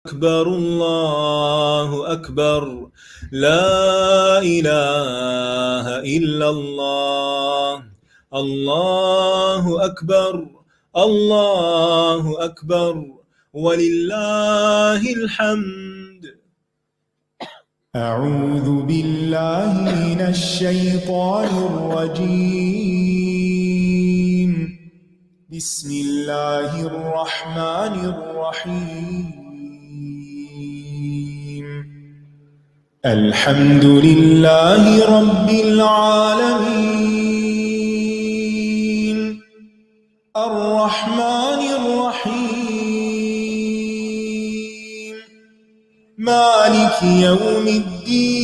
أكبر الله أكبر لا إله إلا الله الله أكبر الله أكبر ولله الحمد. أعوذ بالله من الشيطان الرجيم. بسم الله الرحمن الرحيم. الحمد لله رب العالمين الرحمن الرحيم مالك يوم الدين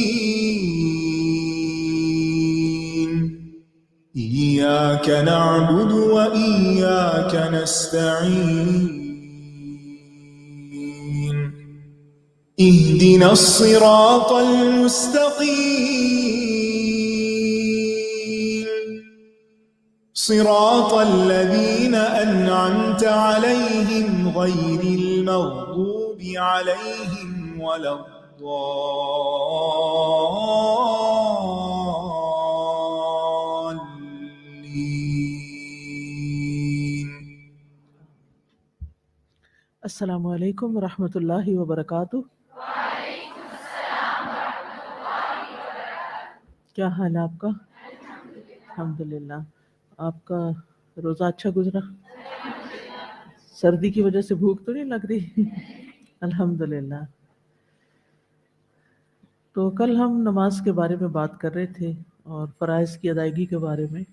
إياك نعبد وإياك نستعين اهدنا الصراط المستقيم صراط الذين أنعمت عليهم غير المغضوب عليهم ولا الضالين. السلام علیکم ورحمۃ اللہ وبرکاتہ. کیا حال ہے آپ کا؟ الحمدللہ. آپ کا روزہ اچھا گزرا؟ سردی کی وجہ سے بھوک تو نہیں لگ رہی؟ الحمدللہ. تو کل ہم نماز کے بارے میں بات کر رہے تھے اور فرائض کی ادائیگی کے بارے میں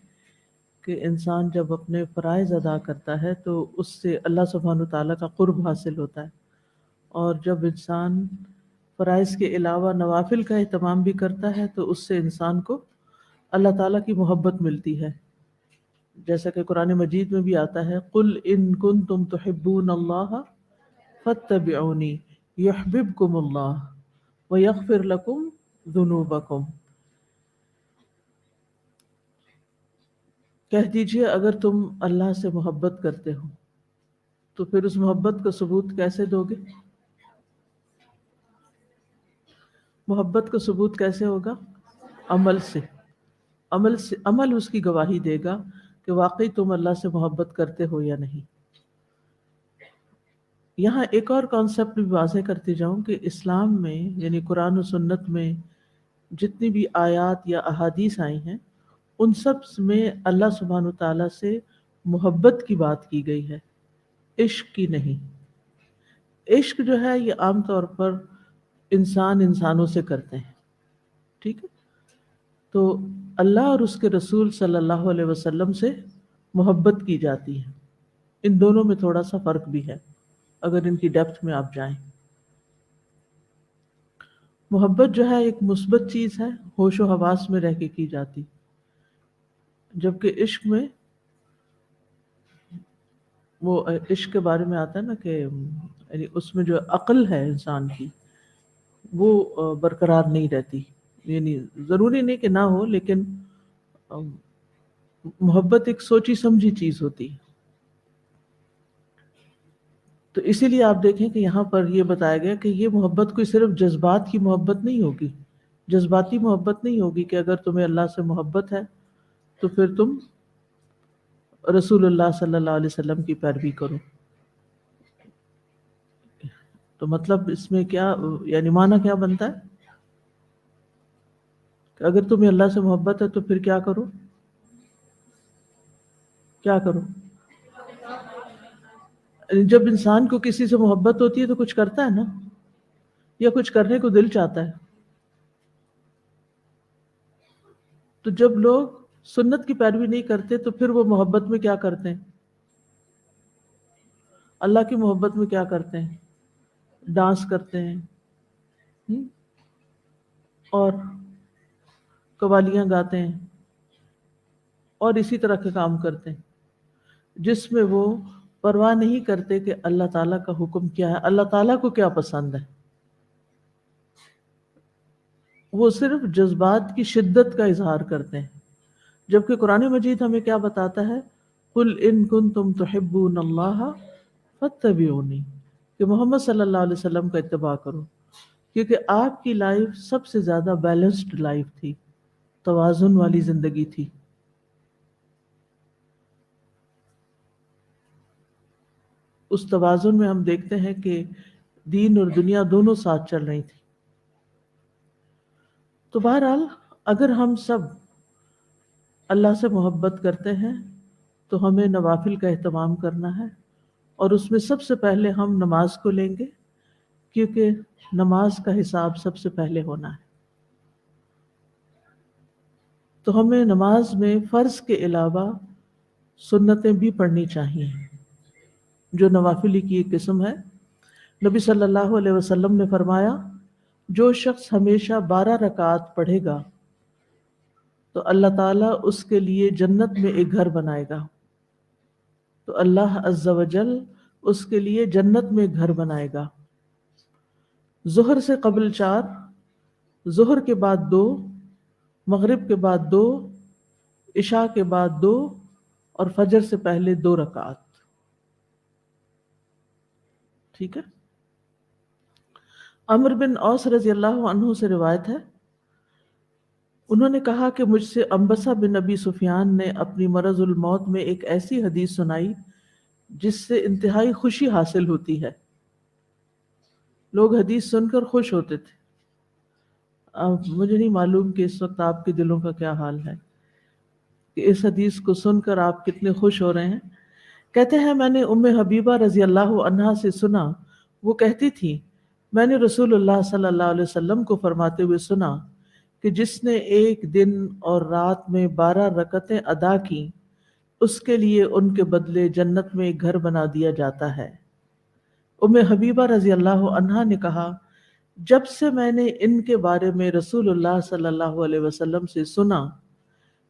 کہ انسان جب اپنے فرائض ادا کرتا ہے تو اس سے اللہ سبحانہ تعالیٰ کا قرب حاصل ہوتا ہے، اور جب انسان فرائض کے علاوہ نوافل کا اہتمام بھی کرتا ہے تو اس سے انسان کو اللہ تعالیٰ کی محبت ملتی ہے، جیسا کہ قرآن مجید میں بھی آتا ہے قُلْ إِن كُنتُمْ تُحِبُّونَ اللَّهَ فَاتَّبِعُونِي يُحْبِبْكُمُ اللَّهُ وَيَغْفِرْ لَكُمْ ذُنُوبَكُمْ. کہہ دیجئے اگر تم اللہ سے محبت کرتے ہو تو پھر اس محبت کا ثبوت کیسے دو گے؟ محبت کا ثبوت کیسے ہوگا؟ عمل سے. عمل اس کی گواہی دے گا کہ واقعی تم اللہ سے محبت کرتے ہو یا نہیں. یہاں ایک اور کانسیپٹ بھی واضح کرتی جاؤں کہ اسلام میں یعنی قرآن و سنت میں جتنی بھی آیات یا احادیث آئی ہیں ان سب میں اللہ سبحانہ تعالیٰ سے محبت کی بات کی گئی ہے، عشق کی نہیں. عشق جو ہے یہ عام طور پر انسانوں سے کرتے ہیں، ٹھیک ہے؟ تو اللہ اور اس کے رسول صلی اللہ علیہ وسلم سے محبت کی جاتی ہے. ان دونوں میں تھوڑا سا فرق بھی ہے اگر ان کی ڈیپتھ میں آپ جائیں. محبت جو ہے ایک مثبت چیز ہے، ہوش و حواس میں رہ کے کی جاتی، جبکہ عشق میں وہ عشق کے بارے میں آتا ہے نا کہ یعنی اس میں جو عقل ہے انسان کی وہ برقرار نہیں رہتی. یعنی ضروری نہیں کہ نہ ہو، لیکن محبت ایک سوچی سمجھی چیز ہوتی ہے. تو اسی لیے آپ دیکھیں کہ یہاں پر یہ بتایا گیا کہ یہ محبت کوئی صرف جذبات کی محبت نہیں ہوگی، جذباتی محبت نہیں ہوگی کہ اگر تمہیں اللہ سے محبت ہے تو پھر تم رسول اللہ صلی اللہ علیہ وسلم کی پیروی کرو. تو مطلب اس میں کیا یعنی معنی کیا بنتا ہے کہ اگر تمہیں اللہ سے محبت ہے تو پھر کیا کرو؟ کیا کرو؟ جب انسان کو کسی سے محبت ہوتی ہے تو کچھ کرتا ہے نا، یا کچھ کرنے کو دل چاہتا ہے. تو جب لوگ سنت کی پیروی نہیں کرتے تو پھر وہ محبت میں کیا کرتے ہیں؟ اللہ کی محبت میں کیا کرتے ہیں؟ ڈانس کرتے ہیں اور قوالیاں گاتے ہیں اور اسی طرح کے کام کرتے ہیں جس میں وہ پرواہ نہیں کرتے کہ اللہ تعالیٰ کا حکم کیا ہے، اللہ تعالیٰ کو کیا پسند ہے. وہ صرف جذبات کی شدت کا اظہار کرتے ہیں، جبکہ قرآن مجید ہمیں کیا بتاتا ہے قُلْ إِن كُنتُمْ تُحِبُّونَ اللَّهَ فَاتَّبِعُونِي، کہ کہ محمد صلی اللہ علیہ وسلم کا اتباع کرو، کیونکہ آپ کی لائف سب سے زیادہ بیلنسڈ لائف تھی، توازن والی زندگی تھی۔ اس توازن میں ہم دیکھتے ہیں کہ دین اور دنیا دونوں ساتھ چل رہی تھی۔ تو بہرحال اگر ہم سب اللہ سے محبت کرتے ہیں تو ہمیں نوافل کا اہتمام کرنا ہے، اور اس میں سب سے پہلے ہم نماز کو لیں گے، کیونکہ نماز کا حساب سب سے پہلے ہونا ہے۔ تو ہمیں نماز میں فرض کے علاوہ سنتیں بھی پڑھنی چاہیے، جو نوافل کی ایک قسم ہے۔ نبی صلی اللہ علیہ وسلم نے فرمایا، جو شخص ہمیشہ 12 رکعات پڑھے گا تو اللہ تعالیٰ اس کے لیے جنت میں ایک گھر بنائے گا۔ تو اللہ عز و جل اس کے لیے جنت میں ایک گھر بنائے گا۔ ظہر سے قبل 4، ظہر کے بعد 2، مغرب کے بعد 2، عشاء کے بعد 2، اور فجر سے پہلے 2 رکعات۔ ٹھیک ہے۔ عمرو بن اوس رضی اللہ عنہ سے روایت ہے، انہوں نے کہا کہ مجھ سے انبسہ بن ابی سفیان نے اپنی مرض الموت میں ایک ایسی حدیث سنائی جس سے انتہائی خوشی حاصل ہوتی ہے۔ لوگ حدیث سن کر خوش ہوتے تھے۔ اب مجھے نہیں معلوم کہ اس وقت آپ کے دلوں کا کیا حال ہے، کہ اس حدیث کو سن کر آپ کتنے خوش ہو رہے ہیں۔ کہتے ہیں میں نے ام حبیبہ رضی اللہ عنہا سے سنا، وہ کہتی تھی میں نے رسول اللہ صلی اللہ علیہ وسلم کو فرماتے ہوئے سنا کہ جس نے ایک دن اور رات میں 12 رکعتیں ادا کی اس کے لیے ان کے بدلے جنت میں ایک گھر بنا دیا جاتا ہے۔ ام حبیبہ رضی اللہ عنہا نے کہا، جب سے میں نے ان کے بارے میں رسول اللہ صلی اللہ علیہ وسلم سے سنا،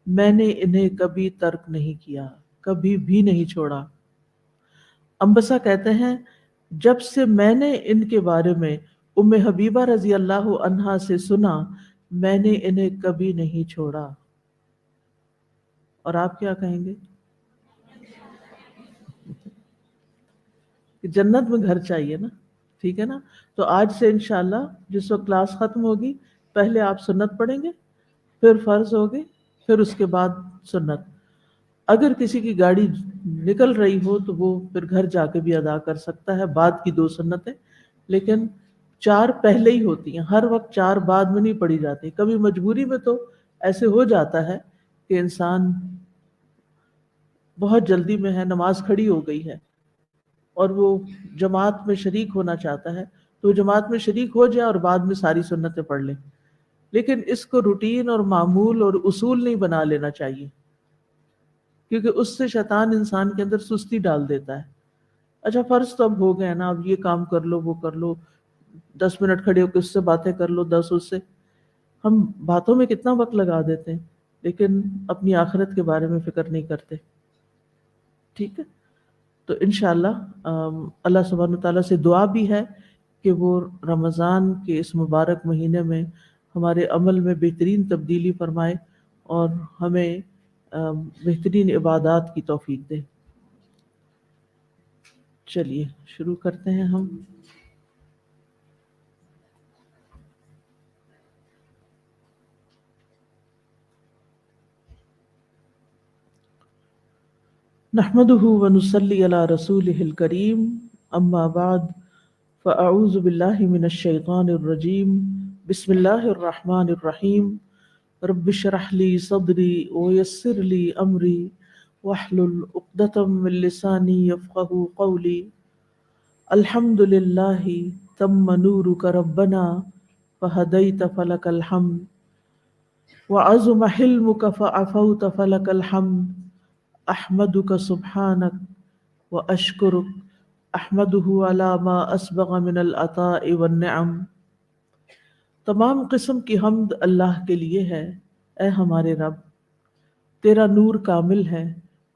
میں نے انہیں کبھی ترک نہیں کیا، کبھی بھی نہیں چھوڑا۔ انبسہ کہتے ہیں جب سے میں نے ان کے بارے میں ام حبیبہ رضی اللہ عنہا سے سنا، میں نے انہیں کبھی نہیں چھوڑا۔ اور آپ کیا کہیں گے؟ کہ جنت میں گھر چاہیے نا، ٹھیک ہے نا؟ تو آج سے انشاءاللہ جس وقت کلاس ختم ہوگی پہلے آپ سنت پڑھیں گے، پھر فرض ہوگی، پھر اس کے بعد سنت۔ اگر کسی کی گاڑی نکل رہی ہو تو وہ پھر گھر جا کے بھی ادا کر سکتا ہے بعد کی 2 سنتیں، لیکن 4 پہلے ہی ہوتی ہیں، ہر وقت 4 بعد میں نہیں پڑھی جاتی۔ کبھی مجبوری میں تو ایسے ہو جاتا ہے کہ انسان بہت جلدی میں ہے، نماز کھڑی ہو گئی ہے اور وہ جماعت میں شریک ہونا چاہتا ہے، تو وہ جماعت میں شریک ہو جائے اور بعد میں ساری سنتیں پڑھ لے، لیکن اس کو روٹین اور معمول اور اصول نہیں بنا لینا چاہیے، کیونکہ اس سے شیطان انسان کے اندر سستی ڈال دیتا ہے۔ اچھا فرض تو اب ہو گئے نا، اب یہ کام کر لو، وہ کر لو، 10 منٹ کھڑے ہو کے اس سے باتیں کر لو، 10 اس سے۔ ہم باتوں میں کتنا وقت لگا دیتے ہیں لیکن اپنی آخرت کے بارے میں فکر نہیں کرتے۔ ٹھیک ہے، تو انشاءاللہ اللہ سبحانہ تعالیٰ سے دعا بھی ہے کہ وہ رمضان کے اس مبارک مہینے میں ہمارے عمل میں بہترین تبدیلی فرمائے اور ہمیں بہترین عبادات کی توفیق دے۔ چلیے شروع کرتے ہیں ہم۔ نحمده ونصلي على رسوله الكريم، اما بعد فاعوذ بالله من الشيطان الرجيم، بسم الله الرحمن الرحيم، رب اشرح لي صدري ويسر لي امري واحلل عقدة من لساني يفقهوا قولي، الحمد لله تم نورك ربنا فهديت فلك الحمد، وعظم حلمك فعفوت فلك الحمد، احمدک سبحانک واشکرک، احمدہ علی ما اسبغ من العطاء والنعم۔ تمام قسم کی حمد اللہ کے لیے ہے، اے ہمارے رب، تیرا نور کامل ہے،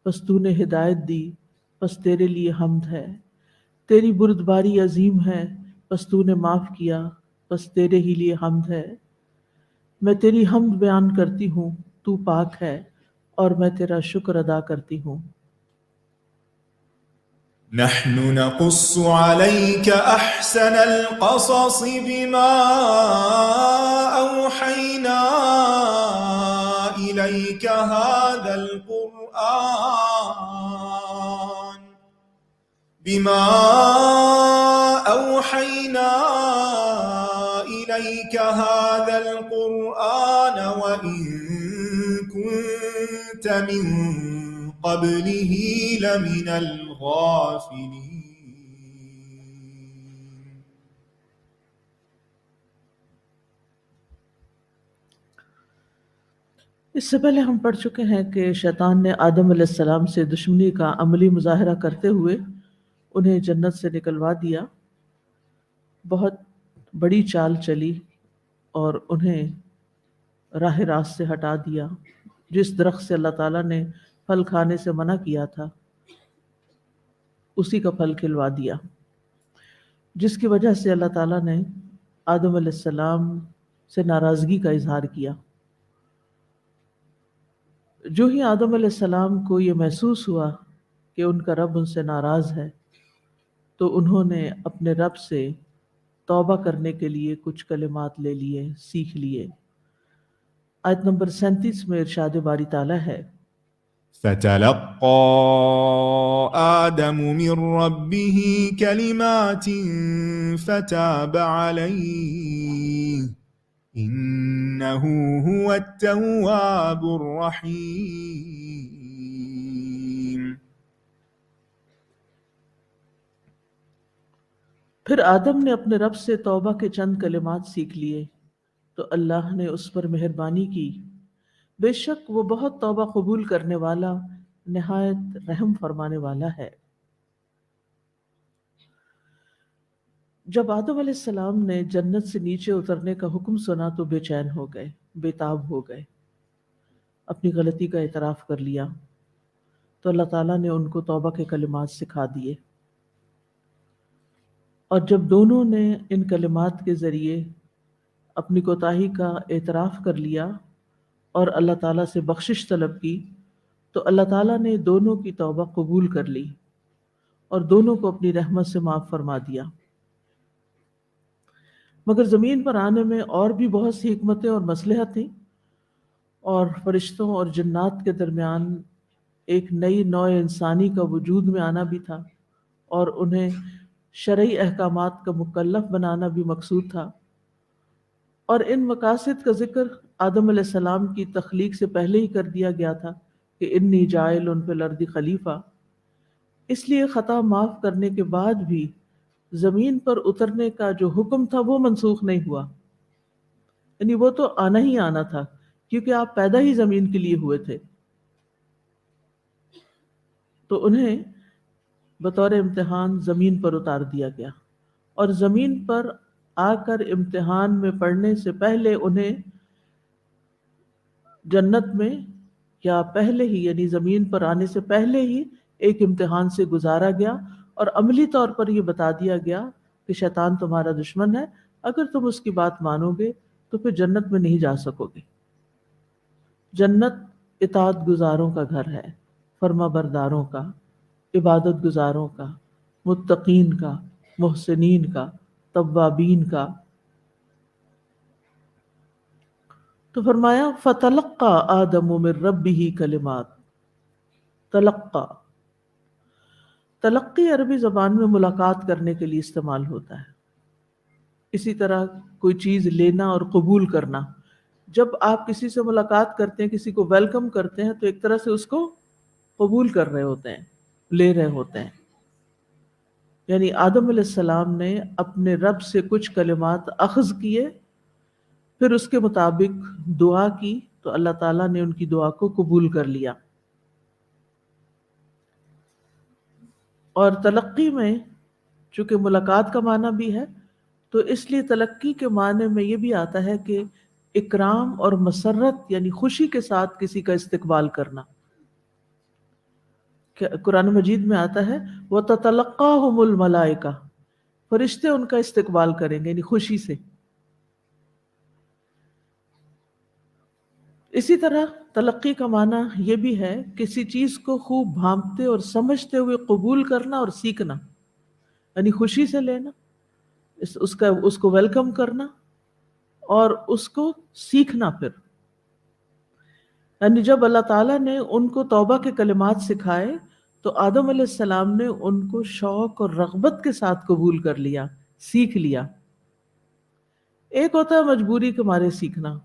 پس تو نے ہدایت دی، پس تیرے لیے حمد ہے۔ تیری بردباری عظیم ہے، پس تو نے معاف کیا، پس تیرے ہی لیے حمد ہے۔ میں تیری حمد بیان کرتی ہوں، تو پاک ہے، اور میں تیرا شکر ادا کرتی ہوں۔ نحن نقص عليك أحسن القصص بما أوحينا إليك هذا القرآن وإن كنت من قبله لمن الغافلين. اس سے پہلے ہم پڑھ چکے ہیں کہ شیطان نے آدم علیہ السلام سے دشمنی کا عملی مظاہرہ کرتے ہوئے انہیں جنت سے نکلوا دیا، بہت بڑی چال چلی اور انہیں راہ راست سے ہٹا دیا. جس درخت سے اللہ تعالیٰ نے پھل کھانے سے منع کیا تھا اسی کا پھل کھلوا دیا، جس کی وجہ سے اللہ تعالیٰ نے آدم علیہ السلام سے ناراضگی کا اظہار کیا. جو ہی آدم علیہ السلام کو یہ محسوس ہوا کہ ان کا رب ان سے ناراض ہے تو انہوں نے اپنے رب سے توبہ کرنے کے لیے کچھ کلمات لے لیے، سیکھ لیے. آیت نمبر 37 میں ارشاد باری تعالیٰ ہے فتلقى آدم من ربه كلمات فتاب عليه إنه هو التواب الرحيم. پھر آدم نے اپنے رب سے توبہ کے چند کلمات سیکھ لیے تو اللہ نے اس پر مہربانی کی، بے شک وہ بہت توبہ قبول کرنے والا، نہایت رحم فرمانے والا ہے. جب آدم علیہ السلام نے جنت سے نیچے اترنے کا حکم سنا تو بے چین ہو گئے، بے تاب ہو گئے، اپنی غلطی کا اعتراف کر لیا تو اللہ تعالیٰ نے ان کو توبہ کے کلمات سکھا دیے. اور جب دونوں نے ان کلمات کے ذریعے اپنی کوتاہی کا اعتراف کر لیا اور اللہ تعالیٰ سے بخشش طلب کی تو اللہ تعالیٰ نے دونوں کی توبہ قبول کر لی اور دونوں کو اپنی رحمت سے معاف فرما دیا. مگر زمین پر آنے میں اور بھی بہت سی حکمتیں اور مصلحت تھیں، اور فرشتوں اور جنات کے درمیان ایک نئی نوع انسانی کا وجود میں آنا بھی تھا، اور انہیں شرعی احکامات کا مکلف بنانا بھی مقصود تھا. اور ان مقاصد کا ذکر آدم علیہ السلام کی تخلیق سے پہلے ہی کر دیا گیا تھا کہ انی جاعل فی الارض خلیفہ. اس لیے خطا معاف کرنے کے بعد بھی زمین پر اترنے کا جو حکم تھا وہ منسوخ نہیں ہوا، یعنی وہ تو آنا ہی آنا تھا کیونکہ آپ پیدا ہی زمین کے لیے ہوئے تھے. تو انہیں بطور امتحان زمین پر اتار دیا گیا، اور زمین پر آ کر امتحان میں پڑھنے سے پہلے انہیں جنت میں یا پہلے ہی یعنی زمین پر آنے سے پہلے ہی ایک امتحان سے گزارا گیا، اور عملی طور پر یہ بتا دیا گیا کہ شیطان تمہارا دشمن ہے، اگر تم اس کی بات مانو گے تو پھر جنت میں نہیں جا سکو گے. جنت اطاعت گزاروں کا گھر ہے، فرما برداروں کا، عبادت گزاروں کا، متقین کا، محسنین کا، توابین کا. تو فرمایا فتلقى آدم من ربه کلمات. تلقی عربی زبان میں ملاقات کرنے کے لیے استعمال ہوتا ہے. اسی طرح کوئی چیز لینا اور قبول کرنا، جب آپ کسی سے ملاقات کرتے ہیں، کسی کو ویلکم کرتے ہیں تو ایک طرح سے اس کو قبول کر رہے ہوتے ہیں، لے رہے ہوتے ہیں. یعنی آدم علیہ السلام نے اپنے رب سے کچھ کلمات اخذ کیے، پھر اس کے مطابق دعا کی تو اللہ تعالیٰ نے ان کی دعا کو قبول کر لیا. اور تلقی میں چونکہ ملاقات کا معنی بھی ہے تو اس لیے تلقی کے معنی میں یہ بھی آتا ہے کہ اکرام اور مسرت یعنی خوشی کے ساتھ کسی کا استقبال کرنا. قرآن مجید میں آتا ہے وَتَتَلَقَّاهُمُ الْمَلَائِكَةُ، فرشتے ان کا استقبال کریں گے یعنی خوشی سے. اسی طرح تلقی کا معنی یہ بھی ہے کسی چیز کو خوب بھانپتے اور سمجھتے ہوئے قبول کرنا اور سیکھنا، یعنی خوشی سے لینا، اس کو ویلکم کرنا اور اس کو سیکھنا پھر. یعنی جب اللہ تعالیٰ نے ان کو توبہ کے کلمات سکھائے تو آدم علیہ السلام نے ان کو شوق اور رغبت کے ساتھ قبول کر لیا، سیکھ لیا. ایک ہوتا ہے مجبوری کے مارے سیکھنا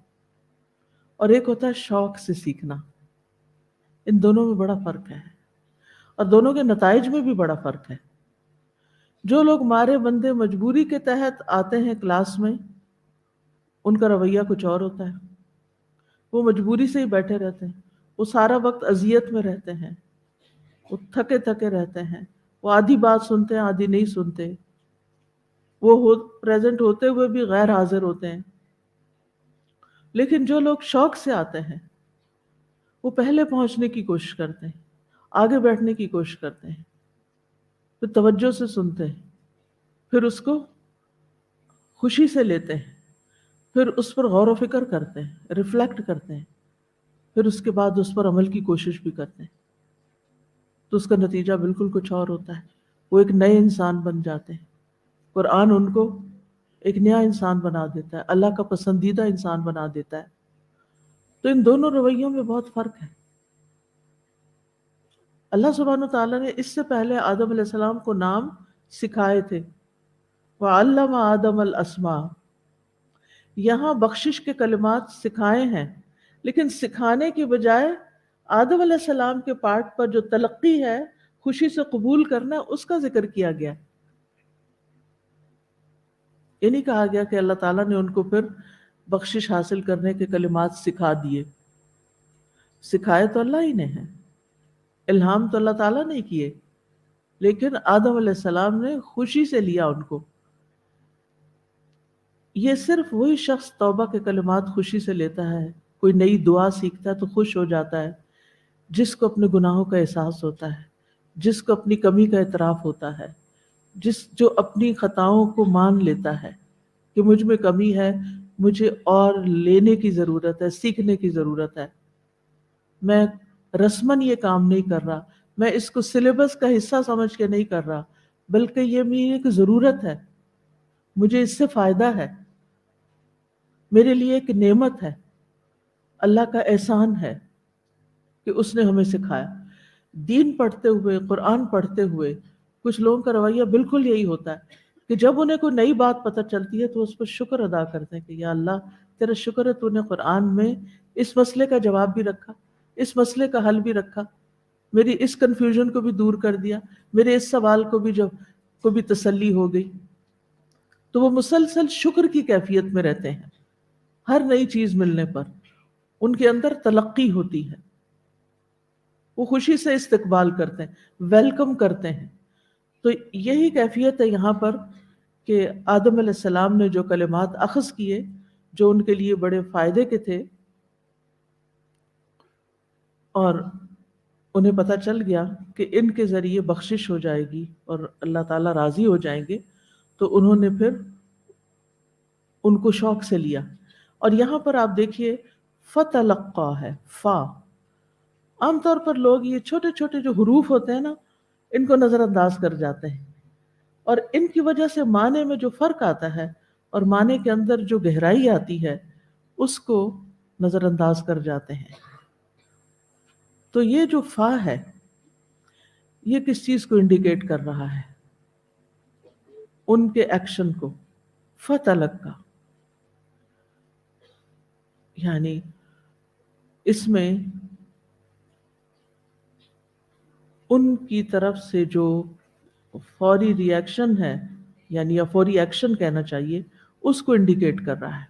اور ایک ہوتا ہے شوق سے سیکھنا. ان دونوں میں بڑا فرق ہے اور دونوں کے نتائج میں بھی بڑا فرق ہے. جو لوگ مارے بندے مجبوری کے تحت آتے ہیں کلاس میں، ان کا رویہ کچھ اور ہوتا ہے. وہ مجبوری سے ہی بیٹھے رہتے ہیں، وہ سارا وقت اذیت میں رہتے ہیں، وہ تھکے تھکے رہتے ہیں، وہ آدھی بات سنتے ہیں آدھی نہیں سنتے، وہ پریزنٹ ہوتے ہوئے بھی غیر حاضر ہوتے ہیں. لیکن جو لوگ شوق سے آتے ہیں وہ پہلے پہنچنے کی کوشش کرتے ہیں، آگے بیٹھنے کی کوشش کرتے ہیں، پھر توجہ سے سنتے ہیں، پھر اس کو خوشی سے لیتے ہیں، پھر اس پر غور و فکر کرتے ہیں، ریفلیکٹ کرتے ہیں، پھر اس کے بعد اس پر عمل کی کوشش بھی کرتے ہیں. تو اس کا نتیجہ بالکل کچھ اور ہوتا ہے. وہ ایک نئے انسان بن جاتے ہیں. قرآن ان کو ایک نیا انسان بنا دیتا ہے، اللہ کا پسندیدہ انسان بنا دیتا ہے. تو ان دونوں رویوں میں بہت فرق ہے. اللہ سبحانہ وتعالیٰ نے اس سے پہلے آدم علیہ السلام کو نام سکھائے تھے. وَعَلَّمَ آدَمَ الْأَسْمَاءَ، یہاں بخشش کے کلمات سکھائے ہیں، لیکن سکھانے کی بجائے آدم علیہ السلام کے پارٹ پر جو تلقی ہے، خوشی سے قبول کرنا، اس کا ذکر کیا گیا. یہ نہیں کہا گیا کہ اللہ تعالیٰ نے ان کو پھر بخشش حاصل کرنے کے کلمات سکھا دیے. سکھائے تو اللہ ہی نے ہیں، الہام تو اللہ تعالیٰ نے کیے، لیکن آدم علیہ السلام نے خوشی سے لیا ان کو. یہ صرف وہی شخص توبہ کے کلمات خوشی سے لیتا ہے، کوئی نئی دعا سیکھتا ہے تو خوش ہو جاتا ہے، جس کو اپنے گناہوں کا احساس ہوتا ہے، جس کو اپنی کمی کا اعتراف ہوتا ہے، جو اپنی خطاؤں کو مان لیتا ہے کہ مجھ میں کمی ہے، مجھے اور لینے کی ضرورت ہے، سیکھنے کی ضرورت ہے. میں رسماً یہ کام نہیں کر رہا، میں اس کو سلیبس کا حصہ سمجھ کے نہیں کر رہا، بلکہ یہ میری ایک ضرورت ہے، مجھے اس سے فائدہ ہے، میرے لیے ایک نعمت ہے، اللہ کا احسان ہے کہ اس نے ہمیں سکھایا. دین پڑھتے ہوئے، قرآن پڑھتے ہوئے کچھ لوگوں کا رویہ بالکل یہی ہوتا ہے کہ جب انہیں کوئی نئی بات پتہ چلتی ہے تو اس پر شکر ادا کرتے ہیں کہ یا اللہ تیرا شکر ہے، تو نے قرآن میں اس مسئلے کا جواب بھی رکھا، اس مسئلے کا حل بھی رکھا، میری اس کنفیوژن کو بھی دور کر دیا، میرے اس سوال کو بھی تسلی ہو گئی. تو وہ مسلسل شکر کی کیفیت میں رہتے ہیں. ہر نئی چیز ملنے پر ان کے اندر تلقی ہوتی ہے، وہ خوشی سے استقبال کرتے ہیں، ویلکم کرتے ہیں. تو یہی کیفیت ہے یہاں پر کہ آدم علیہ السلام نے جو کلمات اخذ کیے جو ان کے لیے بڑے فائدے کے تھے، اور انہیں پتہ چل گیا کہ ان کے ذریعے بخشش ہو جائے گی اور اللہ تعالیٰ راضی ہو جائیں گے، تو انہوں نے پھر ان کو شوق سے لیا. اور یہاں پر آپ دیکھیے فتلقا ہے، فا. عام طور پر لوگ یہ چھوٹے چھوٹے جو حروف ہوتے ہیں نا، ان کو نظر انداز کر جاتے ہیں، اور ان کی وجہ سے معنی میں جو فرق آتا ہے اور معنی کے اندر جو گہرائی آتی ہے اس کو نظر انداز کر جاتے ہیں. تو یہ جو فا ہے یہ کس چیز کو انڈیکیٹ کر رہا ہے؟ ان کے ایکشن کو. فتلقا یعنی اس میں ان کی طرف سے جو فوری ری ایکشن ہے، یعنی یا فوری ایکشن کہنا چاہیے، اس کو انڈیکیٹ کر رہا ہے.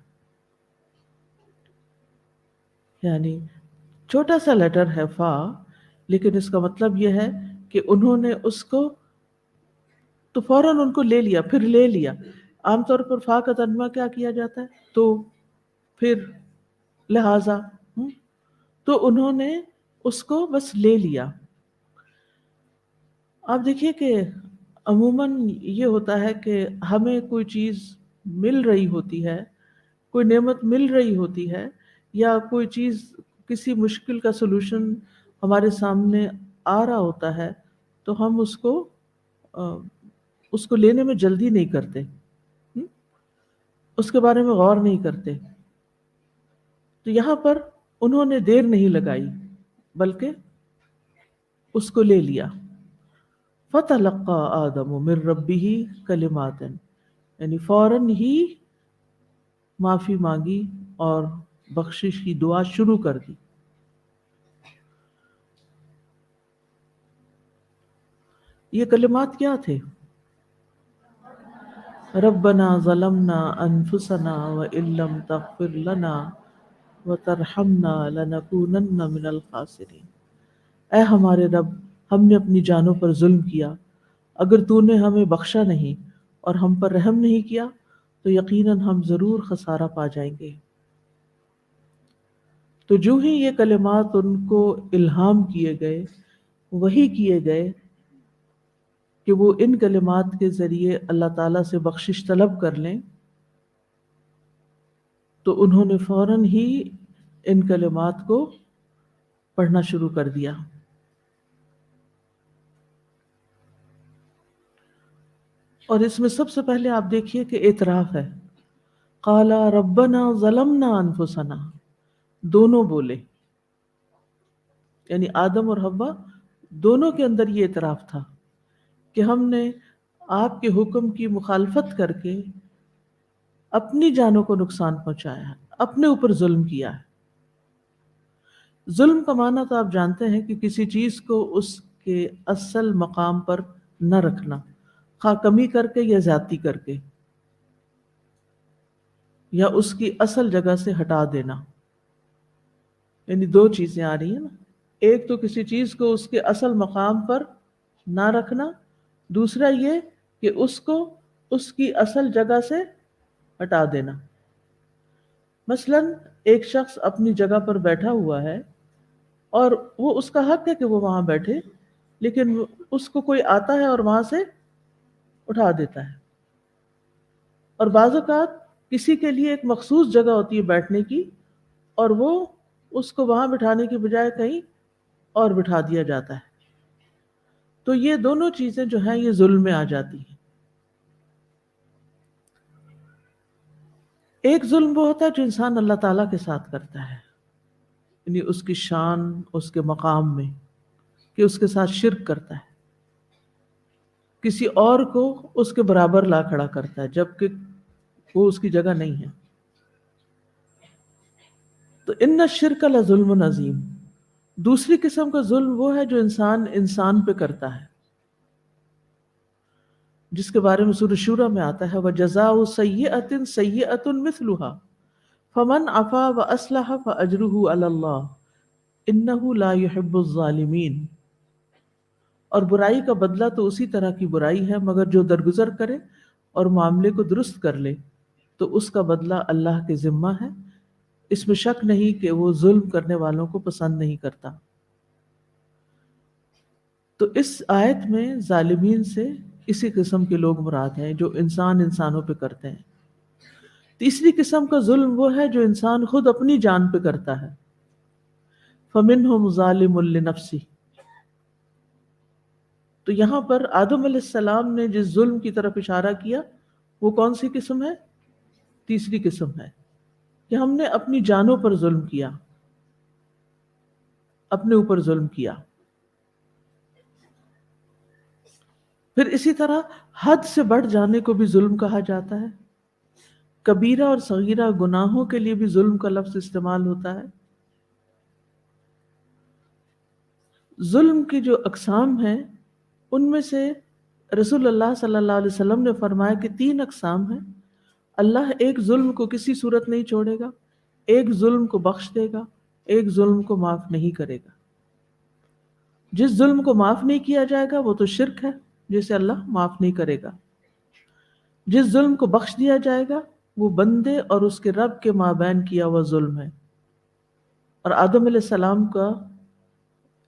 یعنی چھوٹا سا لیٹر ہے فا، لیکن اس کا مطلب یہ ہے کہ انہوں نے اس کو تو فوراً ان کو لے لیا، پھر لے لیا. عام طور پر فا کا ترجمہ کیا کیا جاتا ہے؟ تو، پھر، لہذا. تو انہوں نے اس کو بس لے لیا. آپ دیکھیے کہ عموماً یہ ہوتا ہے کہ ہمیں کوئی چیز مل رہی ہوتی ہے، کوئی نعمت مل رہی ہوتی ہے، یا کوئی چیز کسی مشکل کا سلوشن ہمارے سامنے آ رہا ہوتا ہے تو ہم اس کو لینے میں جلدی نہیں کرتے، اس کے بارے میں غور نہیں کرتے. تو یہاں پر انہوں نے دیر نہیں لگائی بلکہ اس کو لے لیا. فَتَلَقَّى آدَمُ مِن رَبِّهِ كَلِمَاتٍ، یعنی فوراً ہی معافی مانگی اور بخشش کی دعا شروع کر دی. یہ کلمات کیا تھے؟ ربنا ظلمنا انفسنا وان لم تغفر لنا وترحمنا لنکونن من الخاسرین. اے ہمارے رب، ہم نے اپنی جانوں پر ظلم کیا، اگر تو نے ہمیں بخشا نہیں اور ہم پر رحم نہیں کیا تو یقیناً ہم ضرور خسارہ پا جائیں گے. تو جو ہی یہ کلمات ان کو الہام کیے گئے، وہی کیے گئے کہ وہ ان کلمات کے ذریعے اللہ تعالیٰ سے بخشش طلب کر لیں، تو انہوں نے فوراً ہی ان کلمات کو پڑھنا شروع کر دیا. اور اس میں سب سے پہلے آپ دیکھیے کہ اعتراف ہے. قالا ربنا ظلمنا انفسنا، دونوں بولے، یعنی آدم اور حوا دونوں کے اندر یہ اعتراف تھا کہ ہم نے آپ کے حکم کی مخالفت کر کے اپنی جانوں کو نقصان پہنچایا ہے، اپنے اوپر ظلم کیا ہے. ظلم کا معنی تو آپ جانتے ہیں کہ کسی چیز کو اس کے اصل مقام پر نہ رکھنا، خواہ کمی کر کے یا زیادتی کر کے، یا اس کی اصل جگہ سے ہٹا دینا. یعنی دو چیزیں آ رہی ہیں نا، ایک تو کسی چیز کو اس کے اصل مقام پر نہ رکھنا، دوسرا یہ کہ اس کو اس کی اصل جگہ سے ہٹا دینا. مثلا ایک شخص اپنی جگہ پر بیٹھا ہوا ہے اور وہ اس کا حق ہے کہ وہ وہاں بیٹھے، لیکن اس کو کوئی آتا ہے اور وہاں سے اٹھا دیتا ہے. اور بعض اوقات کسی کے لیے ایک مخصوص جگہ ہوتی ہے بیٹھنے کی، اور وہ اس کو وہاں بٹھانے کی بجائے کہیں اور بٹھا دیا جاتا ہے. تو یہ دونوں چیزیں جو ہیں یہ ظلم میں آ جاتی ہیں. ایک ظلم وہ ہوتا ہے جو انسان اللہ تعالیٰ کے ساتھ کرتا ہے، یعنی اس کی شان، اس کے مقام میں، کہ اس کے ساتھ شرک کرتا ہے، کسی اور کو اس کے برابر لا کھڑا کرتا ہے جبکہ وہ اس کی جگہ نہیں ہے. تو ان الشرک لظلم عظیم. دوسری قسم کا ظلم وہ ہے جو انسان پہ کرتا ہے، جس کے بارے میں سورہ شورى میں آتا ہے وَجَزَاءُ سَيِّئَةٍ سَيِّئَةٌ مِثْلُهَا فَمَنْ عَفَا وَأَصْلَحَ فَأَجْرُهُ عَلَى اللَّهِ إِنَّهُ لَا يُحِبُّ الظَّالِمِينَ. اور برائی کا بدلہ تو اسی طرح کی برائی ہے، مگر جو درگزر کرے اور معاملے کو درست کر لے تو اس کا بدلہ اللہ کے ذمہ ہے، اس میں شک نہیں کہ وہ ظلم کرنے والوں کو پسند نہیں کرتا. تو اس آیت میں ظالمین سے اسی قسم کے لوگ مراد ہیں جو انسانوں پہ کرتے ہیں. تیسری قسم کا ظلم وہ ہے جو انسان خود اپنی جان پہ کرتا ہے. فَمِنْهُمْ ظَالِمٌ لِنَفْسِهِ. تو یہاں پر آدم علیہ السلام نے جس ظلم کی طرف اشارہ کیا وہ کون سی قسم ہے؟ تیسری قسم ہے کہ ہم نے اپنی جانوں پر ظلم کیا، اپنے اوپر ظلم کیا. پھر اسی طرح حد سے بڑھ جانے کو بھی ظلم کہا جاتا ہے. کبیرہ اور صغیرہ گناہوں کے لیے بھی ظلم کا لفظ استعمال ہوتا ہے. ظلم کی جو اقسام ہیں ان میں سے رسول اللہ صلی اللہ علیہ وسلم نے فرمایا کہ 3 اقسام ہیں. اللہ ایک ظلم کو کسی صورت نہیں چھوڑے گا، ایک ظلم کو بخش دے گا، ایک ظلم کو معاف نہیں کرے گا. جس ظلم کو معاف نہیں کیا جائے گا وہ تو شرک ہے جسے اللہ معاف نہیں کرے گا. جس ظلم کو بخش دیا جائے گا وہ بندے اور اس کے رب کے مابین کیا ہوا ظلم ہے. اور آدم علیہ السلام کا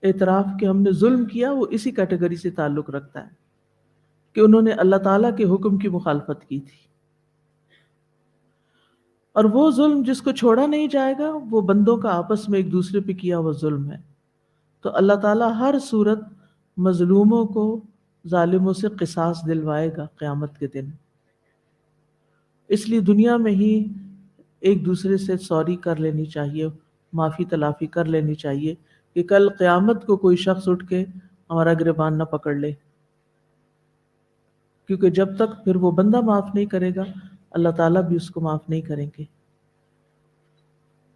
اعتراف کہ ہم نے ظلم کیا وہ اسی کیٹیگری سے تعلق رکھتا ہے کہ انہوں نے اللہ تعالیٰ کے حکم کی مخالفت کی تھی. اور وہ ظلم جس کو چھوڑا نہیں جائے گا وہ بندوں کا آپس میں ایک دوسرے پہ کیا ہوا ظلم ہے. تو اللہ تعالیٰ ہر صورت مظلوموں کو ظالموں سے قصاص دلوائے گا قیامت کے دن. اس لیے دنیا میں ہی ایک دوسرے سے سوری کر لینی چاہیے، معافی تلافی کر لینی چاہیے کہ کل قیامت کو کوئی شخص اٹھ کے ہمارا گریبان نہ پکڑ لے. کیونکہ جب تک پھر وہ بندہ معاف نہیں کرے گا اللہ تعالیٰ بھی اس کو معاف نہیں کریں گے.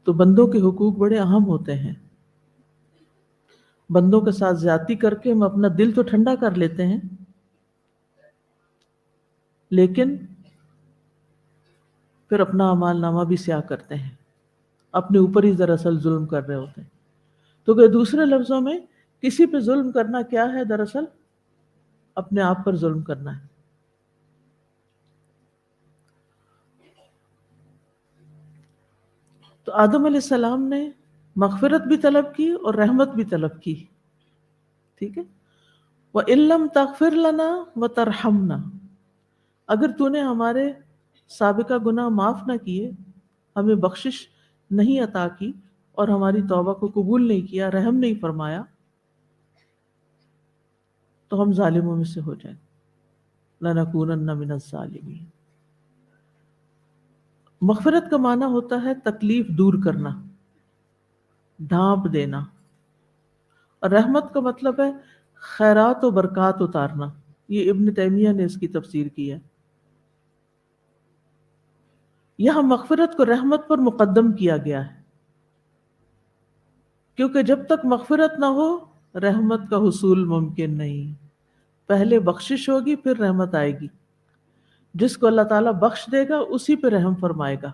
تو بندوں کے حقوق بڑے اہم ہوتے ہیں. بندوں کے ساتھ زیادتی کر کے ہم اپنا دل تو ٹھنڈا کر لیتے ہیں، لیکن پھر اپنا اعمال نامہ بھی سیاہ کرتے ہیں، اپنے اوپر ہی دراصل ظلم کر رہے ہوتے ہیں. تو کہ دوسرے لفظوں میں کسی پہ ظلم کرنا کیا ہے؟ دراصل اپنے آپ پر ظلم کرنا ہے. تو آدم علیہ السلام نے مغفرت بھی طلب کی اور رحمت بھی طلب کی. ٹھیک ہے. وَإِن لَّمْ تَغْفِرْ لَنَا وَتَرْحَمْنَا، اگر تو نے ہمارے سابقہ گناہ معاف نہ کیے، ہمیں بخشش نہیں عطا کی اور ہماری توبہ کو قبول نہیں کیا، رحم نہیں فرمایا، تو ہم ظالموں میں سے ہو جائیں. لَنَكُونَنَّ مِنَ الظَّالِمِينَ. مغفرت کا معنی ہوتا ہے تکلیف دور کرنا، ڈھانپ دینا، اور رحمت کا مطلب ہے خیرات و برکات اتارنا. یہ ابن تیمیہ نے اس کی تفسیر کی ہے. یہاں مغفرت کو رحمت پر مقدم کیا گیا ہے، کیونکہ جب تک مغفرت نہ ہو رحمت کا حصول ممکن نہیں. پہلے بخشش ہوگی پھر رحمت آئے گی. جس کو اللہ تعالیٰ بخش دے گا اسی پہ رحم فرمائے گا.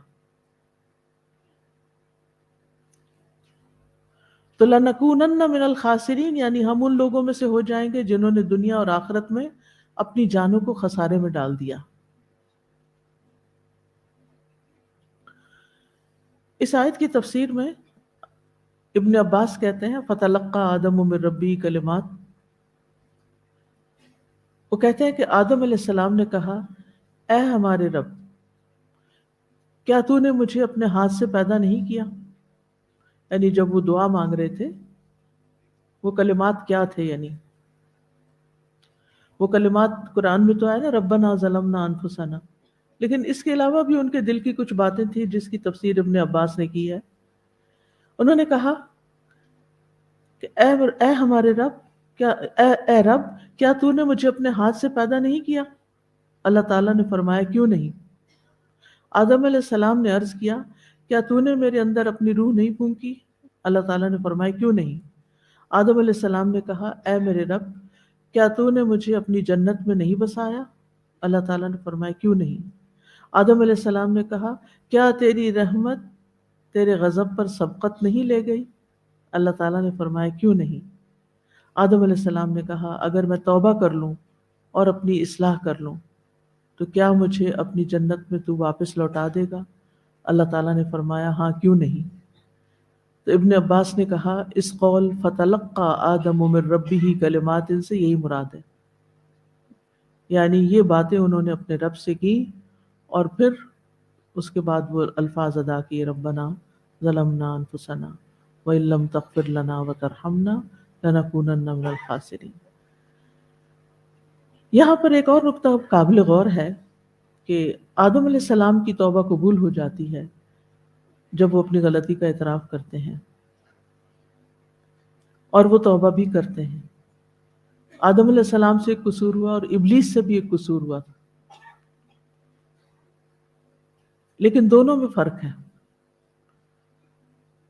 تو لَنَكُونَنَّ مِنَ الْخَاسِرِينَ یعنی ہم ان لوگوں میں سے ہو جائیں گے جنہوں نے دنیا اور آخرت میں اپنی جانوں کو خسارے میں ڈال دیا. اس آیت کی تفسیر میں ابن عباس کہتے ہیں فَتَلَقَّى آدَمُ مِن رَبِّهِ کلمات. وہ کہتے ہیں کہ آدم علیہ السلام نے کہا اے ہمارے رب، کیا تو نے مجھے اپنے ہاتھ سے پیدا نہیں کیا؟ یعنی جب وہ دعا مانگ رہے تھے وہ کلمات کیا تھے؟ یعنی وہ کلمات قرآن میں تو آئے نا ربنا ظلمنا انفسنا، لیکن اس کے علاوہ بھی ان کے دل کی کچھ باتیں تھیں جس کی تفسیر ابن عباس نے کی ہے. انہوں نے کہا کہ اے ہمارے رب، اے رب کیا تو نے مجھے اپنے ہاتھ سے پیدا نہیں کیا؟ اللہ تعالیٰ نے فرمایا کیوں نہیں؟ آدم علیہ السلام نے عرض کیا کیا تو نے میرے اندر اپنی روح نہیں پھونکی؟ اللہ تعالیٰ نے فرمایا کیوں نہیں؟ آدم علیہ السلام نے کہا اے میرے رب کیا تو نے مجھے اپنی جنت میں نہیں بسایا؟ اللہ تعالیٰ نے فرمایا کیوں نہیں؟ آدم علیہ السلام نے کہا کیا تیری رحمت تیرے غضب پر سبقت نہیں لے گئی؟ اللہ تعالیٰ نے فرمایا کیوں نہیں؟ آدم علیہ السلام نے کہا اگر میں توبہ کر لوں اور اپنی اصلاح کر لوں تو کیا مجھے اپنی جنت میں تو واپس لوٹا دے گا؟ اللہ تعالیٰ نے فرمایا ہاں کیوں نہیں؟ تو ابن عباس نے کہا اس قول فتلقى آدم من ربه کلمات سے یہی مراد ہے، یعنی یہ باتیں انہوں نے اپنے رب سے کی اور پھر اس کے بعد وہ الفاظ ادا کیے ربنا ظلمنا انفسنا وَإِن لَّمْ تَغْفِرْ لَنَا وَتَرْحَمْنَا لَنَكُونَنَّ مِنَ الْخَاسِرِينَ. یہاں پر ایک اور نقطہ قابل غور ہے کہ آدم علیہ السلام کی توبہ قبول ہو جاتی ہے جب وہ اپنی غلطی کا اعتراف کرتے ہیں اور وہ توبہ بھی کرتے ہیں. آدم علیہ السلام سے ایک قصور ہوا اور ابلیس سے بھی ایک قصور ہوا تھا، لیکن دونوں میں فرق ہے.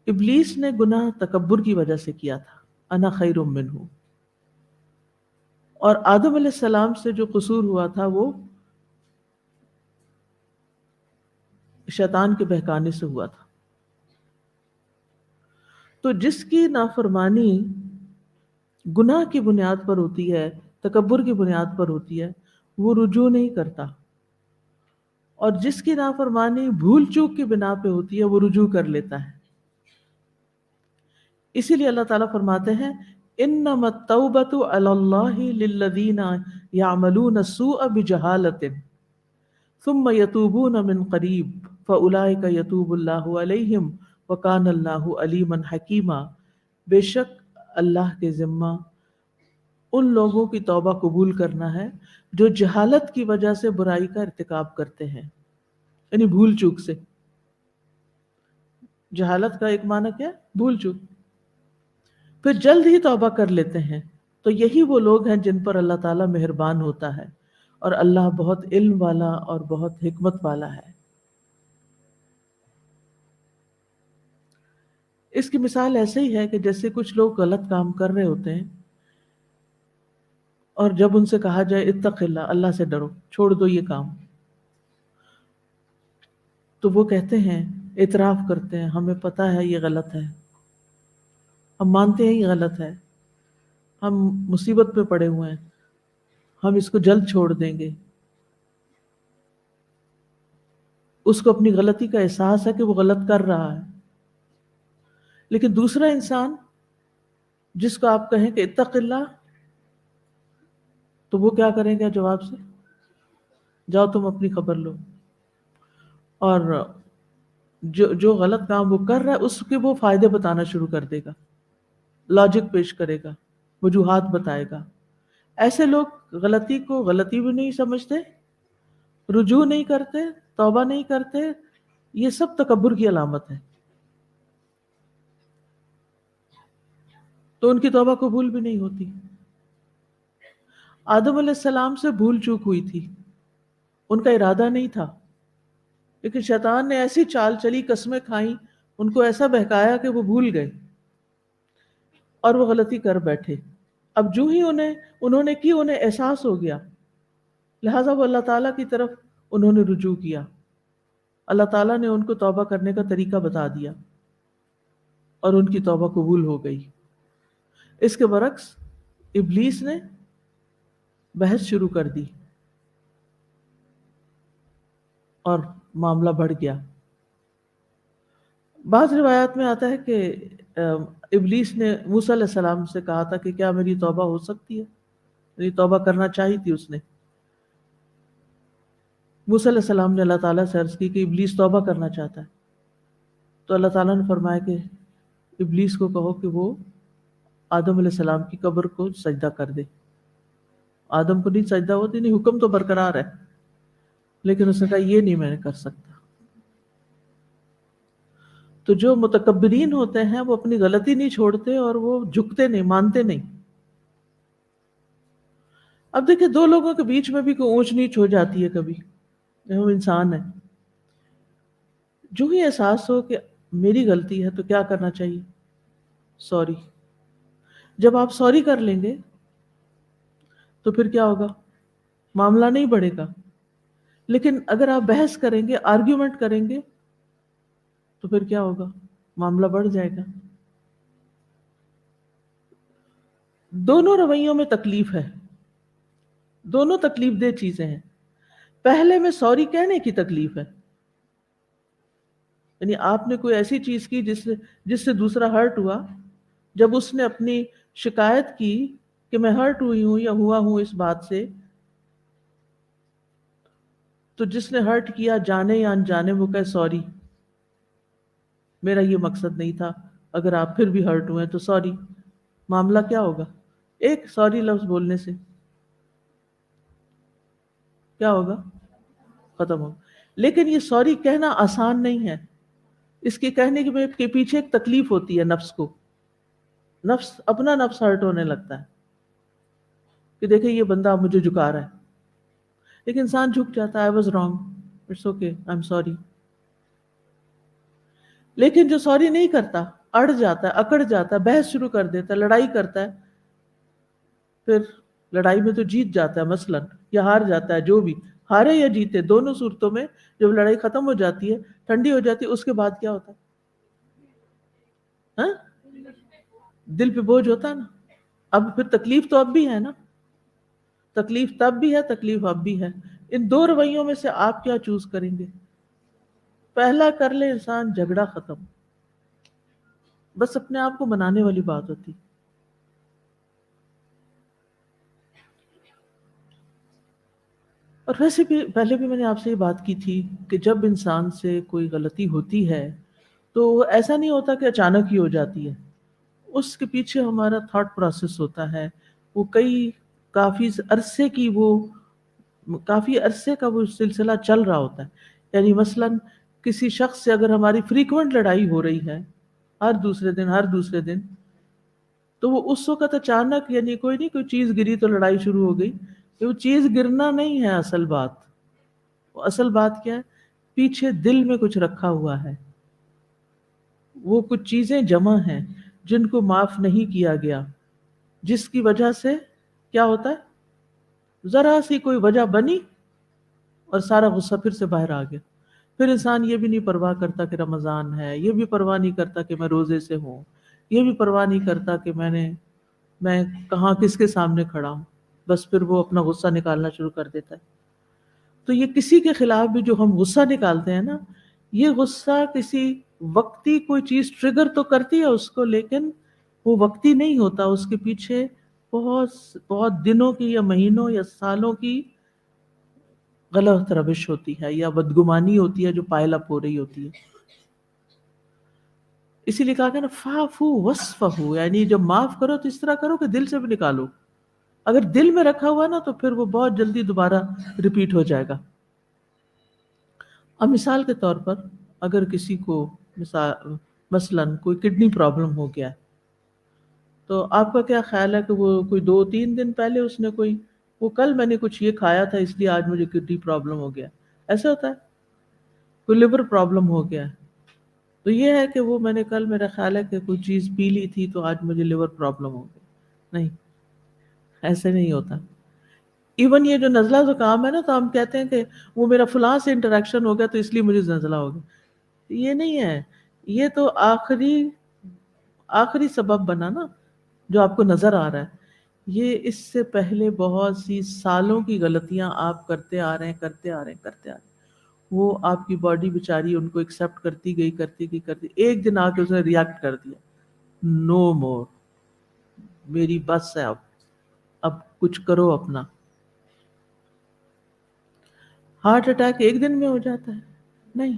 ابلیس نے گناہ تکبر کی وجہ سے کیا تھا، انا خیر منہ، اور آدم علیہ السلام سے جو قصور ہوا تھا وہ شیطان کے بہکانے سے ہوا تھا. تو جس کی نافرمانی گناہ کی بنیاد پر ہوتی ہے، تکبر کی بنیاد پر ہوتی ہے، وہ رجوع نہیں کرتا، اور جس کی نافرمانی بھول چوک کی بنا پہ ہوتی ہے وہ رجوع کر لیتا ہے. اسی لیے اللہ تعالیٰ فرماتے ہیں انما التوبۃ علی اللہ للذین یعملون السوء بجہالۃ ثم یتوبون من قریب فَأُولَٰئِکَ یتوب اللہ علیہم وَکَانَ اللہ علیمًا حکیما، بے شک اللہ کے ذمہ ان لوگوں کی توبہ قبول کرنا ہے جو جہالت کی وجہ سے برائی کا ارتکاب کرتے ہیں، یعنی بھول چوک سے۔ جہالت کا ایک معنی کیا ہے؟ بھول چوک، پھر جلد ہی توبہ کر لیتے ہیں، تو یہی وہ لوگ ہیں جن پر اللہ تعالیٰ مہربان ہوتا ہے، اور اللہ بہت علم والا اور بہت حکمت والا ہے۔ اس کی مثال ایسے ہی ہے کہ جیسے کچھ لوگ غلط کام کر رہے ہوتے ہیں، اور جب ان سے کہا جائے اتق اللہ، اللہ سے ڈرو، چھوڑ دو یہ کام، تو وہ کہتے ہیں، اعتراف کرتے ہیں، ہمیں پتہ ہے یہ غلط ہے، ہم مانتے ہیں یہ غلط ہے، ہم مصیبت پہ پڑے ہوئے ہیں، ہم اس کو جلد چھوڑ دیں گے۔ اس کو اپنی غلطی کا احساس ہے کہ وہ غلط کر رہا ہے، لیکن دوسرا انسان جس کو آپ کہیں کہ اتق اللہ، تو وہ کیا کریں گے جواب سے؟ جاؤ تم اپنی خبر لو، اور جو غلط کام وہ کر رہا ہے اس کے وہ فائدے بتانا شروع کر دے گا، لاجک پیش کرے گا، وجوہات بتائے گا۔ ایسے لوگ غلطی کو غلطی بھی نہیں سمجھتے، رجوع نہیں کرتے، توبہ نہیں کرتے، یہ سب تکبر کی علامت ہے، تو ان کی توبہ قبول بھی نہیں ہوتی۔ آدم علیہ السلام سے بھول چوک ہوئی تھی، ان کا ارادہ نہیں تھا، لیکن شیطان نے ایسی چال چلی، قسمیں کھائیں، ان کو ایسا بہکایا کہ وہ بھول گئے اور وہ غلطی کر بیٹھے۔ اب جو ہی انہوں نے کی، انہیں احساس ہو گیا، لہٰذا وہ اللہ تعالیٰ کی طرف انہوں نے رجوع کیا، اللہ تعالیٰ نے ان کو توبہ کرنے کا طریقہ بتا دیا اور ان کی توبہ قبول ہو گئی۔ اس کے برعکس ابلیس نے بحث شروع کر دی اور معاملہ بڑھ گیا۔ بعض روایات میں آتا ہے کہ ابلیس نے موسیٰ علیہ السلام سے کہا تھا کہ کیا میری توبہ ہو سکتی ہے، میری توبہ کرنا چاہی تھی اس نے۔ موسیٰ علیہ السلام نے اللہ تعالیٰ سے عرض کی کہ ابلیس توبہ کرنا چاہتا ہے، تو اللہ تعالیٰ نے فرمایا کہ ابلیس کو کہو کہ وہ آدم علیہ السلام کی قبر کو سجدہ کر دے۔ آدم کو نہیں سجدہ ہوتی، نہیں، حکم تو برقرار ہے، لیکن اس نے کہا یہ نہیں میں کر سکتا۔ تو جو متکبرین ہوتے ہیں وہ اپنی غلطی نہیں چھوڑتے اور وہ جھکتے نہیں، مانتے نہیں۔ اب دیکھیں، دو لوگوں کے بیچ میں بھی کوئی اونچ نیچ ہو جاتی ہے کبھی، ہم انسان ہیں، جو ہی احساس ہو کہ میری غلطی ہے تو کیا کرنا چاہیے؟ سوری۔ جب آپ سوری کر لیں گے تو پھر کیا ہوگا؟ معاملہ نہیں بڑھے گا، لیکن اگر آپ بحث کریں گے، آرگیومنٹ کریں گے، تو پھر کیا ہوگا؟ معاملہ بڑھ جائے گا۔ دونوں رویوں میں تکلیف ہے، دونوں تکلیف دہ چیزیں ہیں۔ پہلے میں سوری کہنے کی تکلیف ہے، یعنی آپ نے کوئی ایسی چیز کی جس سے دوسرا ہرٹ ہوا، جب اس نے اپنی شکایت کی کہ میں ہرٹ ہوئی ہوں یا ہوا ہوں اس بات سے، تو جس نے ہرٹ کیا جانے یا انجانے وہ کہے سوری، میرا یہ مقصد نہیں تھا، اگر آپ پھر بھی ہرٹ ہوئے تو سوری۔ معاملہ کیا ہوگا؟ ایک سوری لفظ بولنے سے کیا ہوگا؟ ختم ہوگا۔ لیکن یہ سوری کہنا آسان نہیں ہے، اس کے کہنے کے پیچھے ایک تکلیف ہوتی ہے نفس کو، اپنا نفس ہرٹ ہونے لگتا ہے کہ دیکھیں یہ بندہ مجھے جھکا رہا ہے، لیکن انسان جھک جاتا ہے، I was wrong, it's okay, I'm sorry۔ لیکن جو سوری نہیں کرتا، اڑ جاتا ہے، اکڑ جاتا ہے، بحث شروع کر دیتا ہے، لڑائی کرتا ہے، پھر لڑائی میں تو جیت جاتا ہے مثلا، یا ہار جاتا ہے، جو بھی ہارے یا جیتے، دونوں صورتوں میں جب لڑائی ختم ہو جاتی ہے، ٹھنڈی ہو جاتی ہے، اس کے بعد کیا ہوتا ہے؟ ہاں؟ دل پہ بوجھ ہوتا ہے نا۔ اب پھر تکلیف تو اب بھی ہے نا، تکلیف تب بھی ہے، تکلیف اب بھی ہے۔ ان دو رویوں میں سے آپ کیا چوز کریں گے؟ پہلا کر لے انسان، جھگڑا ختم، بس اپنے آپ کو منانے والی بات ہوتی۔ اور ویسے بھی پہلے بھی میں نے آپ سے یہ بات کی تھی کہ جب انسان سے کوئی غلطی ہوتی ہے تو ایسا نہیں ہوتا کہ اچانک ہی ہو جاتی ہے، اس کے پیچھے ہمارا تھاٹ پروسیس ہوتا ہے، وہ کافی عرصے کا وہ سلسلہ چل رہا ہوتا ہے. یعنی مثلاً کسی شخص سے اگر ہماری فریکوینٹ لڑائی ہو رہی ہے، ہر دوسرے دن، تو وہ اس وقت اچانک، یعنی کوئی نہیں، کوئی چیز گری تو لڑائی شروع ہو گئی، کہ وہ چیز گرنا نہیں ہے اصل بات. وہ اصل بات کیا ہے؟ پیچھے دل میں کچھ رکھا ہوا ہے، وہ کچھ چیزیں جمع ہیں جن کو معاف نہیں کیا گیا، جس کی وجہ سے کیا ہوتا ہے، ذرا سی کوئی وجہ بنی اور سارا غصہ پھر سے باہر آ گیا. پھر انسان یہ بھی نہیں پرواہ کرتا کہ رمضان ہے، یہ بھی پرواہ نہیں کرتا کہ میں روزے سے ہوں، یہ بھی پرواہ نہیں کرتا کہ میں کہاں کس کے سامنے کھڑا ہوں. بس پھر وہ اپنا غصہ نکالنا شروع کر دیتا ہے. تو یہ کسی کے خلاف بھی جو ہم غصہ نکالتے ہیں نا، یہ غصہ کسی وقتی کوئی چیز ٹریگر تو کرتی ہے اس کو، لیکن وہ وقتی نہیں ہوتا، اس کے پیچھے بہت بہت دنوں کی یا مہینوں یا سالوں کی غلط روش ہوتی ہے یا بدگمانی ہوتی ہے جو پائل اپ ہو رہی ہوتی ہے. اسی لیے کہا کہ نا فاعفو واصفحوا، یعنی جب معاف کرو تو اس طرح کرو کہ دل سے بھی نکالو. اگر دل میں رکھا ہوا نا تو پھر وہ بہت جلدی دوبارہ ریپیٹ ہو جائے گا. اب مثال کے طور پر اگر کسی کو مثلاً کوئی کڈنی پرابلم ہو گیا ہے، تو آپ کا کیا خیال ہے کہ وہ کوئی 2-3 دن پہلے اس نے وہ کل میں نے کچھ یہ کھایا تھا اس لیے آج مجھے کڈنی پرابلم ہو گیا، ایسا ہوتا ہے؟ کوئی لیور پرابلم ہو گیا ہے تو یہ ہے کہ وہ میں نے کل، میرا خیال ہے کہ کوئی چیز پی لی تھی تو آج مجھے لیور پرابلم ہو گئی. نہیں، ایسے نہیں ہوتا. ایون یہ جو نزلہ زکام ہے نا، تو ہم کہتے ہیں کہ وہ میرا فلاں سے انٹریکشن ہو گیا تو اس لیے مجھے نزلہ ہو گیا. یہ نہیں ہے، یہ تو آخری سبب بنا نا جو آپ کو نظر آ رہا ہے. یہ اس سے پہلے بہت سی سالوں کی غلطیاں آپ کرتے آ رہے ہیں. وہ آپ کی باڈی بیچاری ان کو ایکسپٹ کرتی گئی. ایک دن آ کے اس نے ریئیکٹ کر دیا، نو مور، میری بس ہے، اب کچھ کرو اپنا. ہارٹ اٹیک ایک دن میں ہو جاتا ہے؟ نہیں،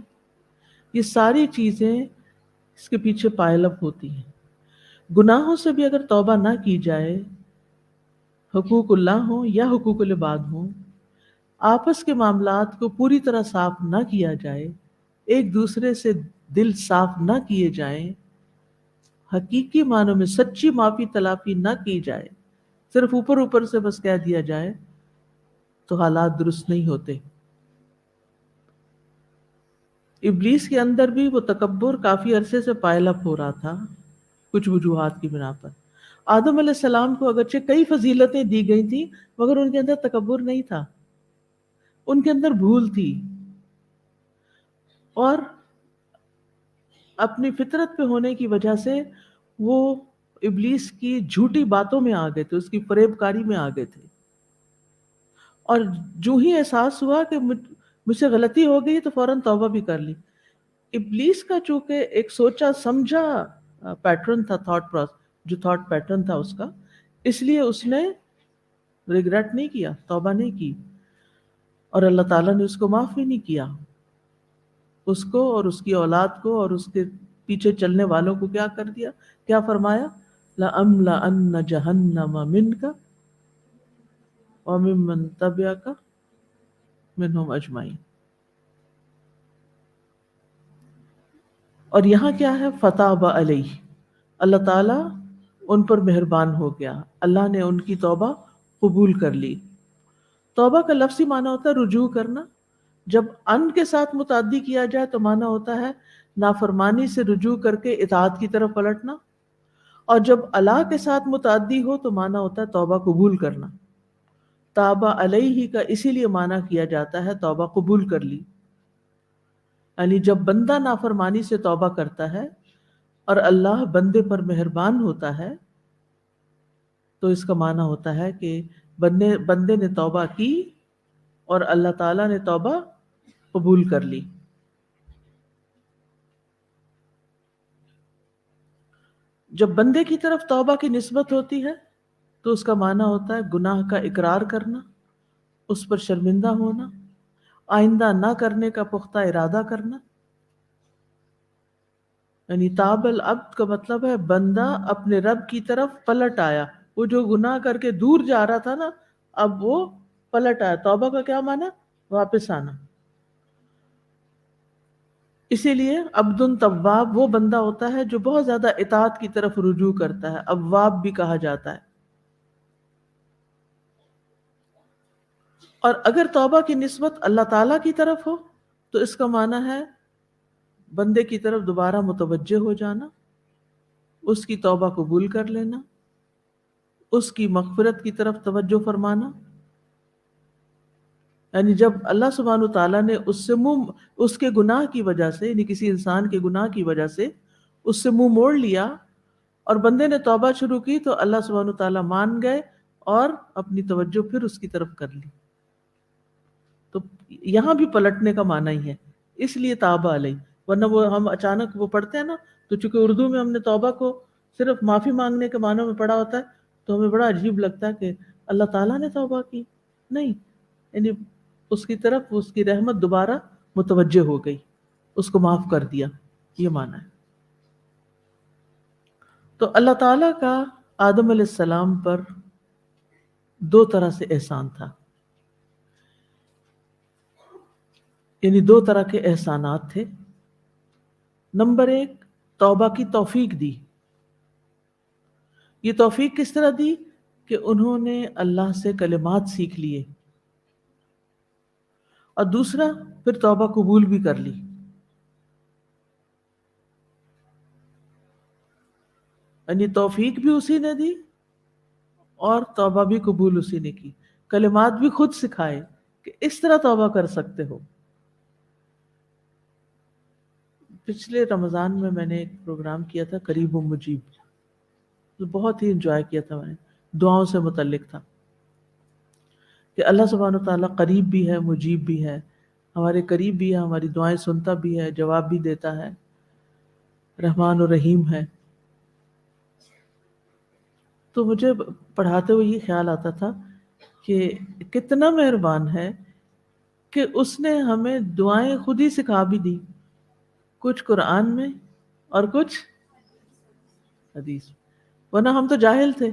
یہ ساری چیزیں اس کے پیچھے پائل اپ ہوتی ہیں. گناہوں سے بھی اگر توبہ نہ کی جائے، حقوق اللہ ہوں یا حقوق العباد ہوں، آپس کے معاملات کو پوری طرح صاف نہ کیا جائے، ایک دوسرے سے دل صاف نہ کیے جائیں، حقیقی معنوں میں سچی معافی تلافی نہ کی جائے، صرف اوپر اوپر سے بس کہہ دیا جائے، تو حالات درست نہیں ہوتے. ابلیس کے اندر بھی وہ تکبر کافی عرصے سے پائل اپ ہو رہا تھا کچھ وجوہات کی بنا پر. آدم علیہ السلام کو اگرچہ کئی فضیلتیں دی گئی تھیں مگر ان کے اندر تکبر نہیں تھا، ان کے اندر بھول تھی، اور اپنی فطرت پہ ہونے کی وجہ سے وہ ابلیس کی جھوٹی باتوں میں آ گئے تھے، اس کی فریب کاری میں آ گئے تھے. اور جو ہی احساس ہوا کہ مجھ سے غلطی ہو گئی تو فوراً توبہ بھی کر لی. ابلیس کا چونکہ ایک سوچا سمجھا پیٹرن تھا، تھاٹ پیٹرن تھا اس کا، اس لیے اس نے ریگریٹ نہیں کیا، توبہ نہیں کی، اور اللہ تعالیٰ نے اس کو معاف بھی نہیں کیا. اس کو اور اس کی اولاد کو اور اس کے پیچھے چلنے والوں کو کیا کر دیا؟ کیا فرمایا؟ لَأَمْلَأَنَّ جَهَنَّمَ مِنْكَ وَمِمَّنْ تَبِعَكَ مِنْهُمْ أَجْمَعِينَ. اور یہاں کیا ہے؟ فَتَابَ عَلَيْهِ، اللہ تعالیٰ ان پر مہربان ہو گیا، اللہ نے ان کی توبہ قبول کر لی. توبہ کا لفظی معنی ہوتا ہے رجوع کرنا. جب ان کے ساتھ متعدی کیا جائے تو معنی ہوتا ہے نافرمانی سے رجوع کر کے اطاعت کی طرف پلٹنا، اور جب اللہ کے ساتھ متعدی ہو تو معنی ہوتا ہے توبہ قبول کرنا. تابہ علیہ کا اسی لیے معنی کیا جاتا ہے توبہ قبول کر لی. یعنی جب بندہ نافرمانی سے توبہ کرتا ہے اور اللہ بندے پر مہربان ہوتا ہے تو اس کا معنی ہوتا ہے کہ بندے نے توبہ کی اور اللہ تعالیٰ نے توبہ قبول کر لی. جب بندے کی طرف توبہ کی نسبت ہوتی ہے تو اس کا معنی ہوتا ہے گناہ کا اقرار کرنا اس پر شرمندہ ہونا، آئندہ نہ کرنے کا پختہ ارادہ کرنا. یعنی تاب العبد کا مطلب ہے بندہ اپنے رب کی طرف پلٹ آیا. وہ جو گناہ کر کے دور جا رہا تھا نا، اب وہ پلٹ آیا. توبہ کا کیا معنی؟ واپس آنا. اسی لیے عبد تواب وہ بندہ ہوتا ہے جو بہت زیادہ اطاعت کی طرف رجوع کرتا ہے. اواب بھی کہا جاتا ہے. اور اگر توبہ کی نسبت اللہ تعالیٰ کی طرف ہو تو اس کا معنی ہے بندے کی طرف دوبارہ متوجہ ہو جانا، اس کی توبہ قبول کر لینا، اس کی مغفرت کی طرف توجہ فرمانا. یعنی جب اللہ سبحانہ تعالیٰ نے اس کے گناہ کی وجہ سے، یعنی کسی انسان کے گناہ کی وجہ سے اس سے منہ موڑ لیا اور بندے نے توبہ شروع کی، تو اللہ سبحانہ تعالیٰ مان گئے اور اپنی توجہ پھر اس کی طرف کر لی. تو یہاں بھی پلٹنے کا معنی ہی ہے، اس لیے تاب علیہ. ورنہ وہ ہم اچانک وہ پڑھتے ہیں نا، تو چونکہ اردو میں ہم نے توبہ کو صرف معافی مانگنے کے معنوں میں پڑھا ہوتا ہے، تو ہمیں بڑا عجیب لگتا ہے کہ اللہ تعالیٰ نے توبہ کی. نہیں، یعنی اس کی طرف اس کی رحمت دوبارہ متوجہ ہو گئی، اس کو معاف کر دیا، یہ معنی ہے. تو اللہ تعالیٰ کا آدم علیہ السلام پر دو طرح سے احسان تھا، یعنی دو طرح کے احسانات تھے. نمبر ایک، توبہ کی توفیق دی. یہ توفیق کس طرح دی؟ کہ انہوں نے اللہ سے کلمات سیکھ لیے، اور دوسرا پھر توبہ قبول بھی کر لی. یعنی توفیق بھی اسی نے دی اور توبہ بھی قبول اسی نے کی. کلمات بھی خود سکھائے کہ اس طرح توبہ کر سکتے ہو. پچھلے رمضان میں نے ایک پروگرام کیا تھا قریب و مجیب، بہت ہی انجوائے کیا تھا میں نے. دعاؤں سے متعلق تھا کہ اللہ سبحانہ تعالیٰ قریب بھی ہے، مجیب بھی ہے، ہمارے قریب بھی ہے، ہماری دعائیں سنتا بھی ہے، جواب بھی دیتا ہے، رحمان و رحیم ہے. تو مجھے پڑھاتے ہوئے یہ خیال آتا تھا کہ کتنا مہربان ہے کہ اس نے ہمیں دعائیں خود ہی سکھا بھی دی، کچھ قرآن میں اور کچھ حدیث. ورنہ ہم تو جاہل تھے،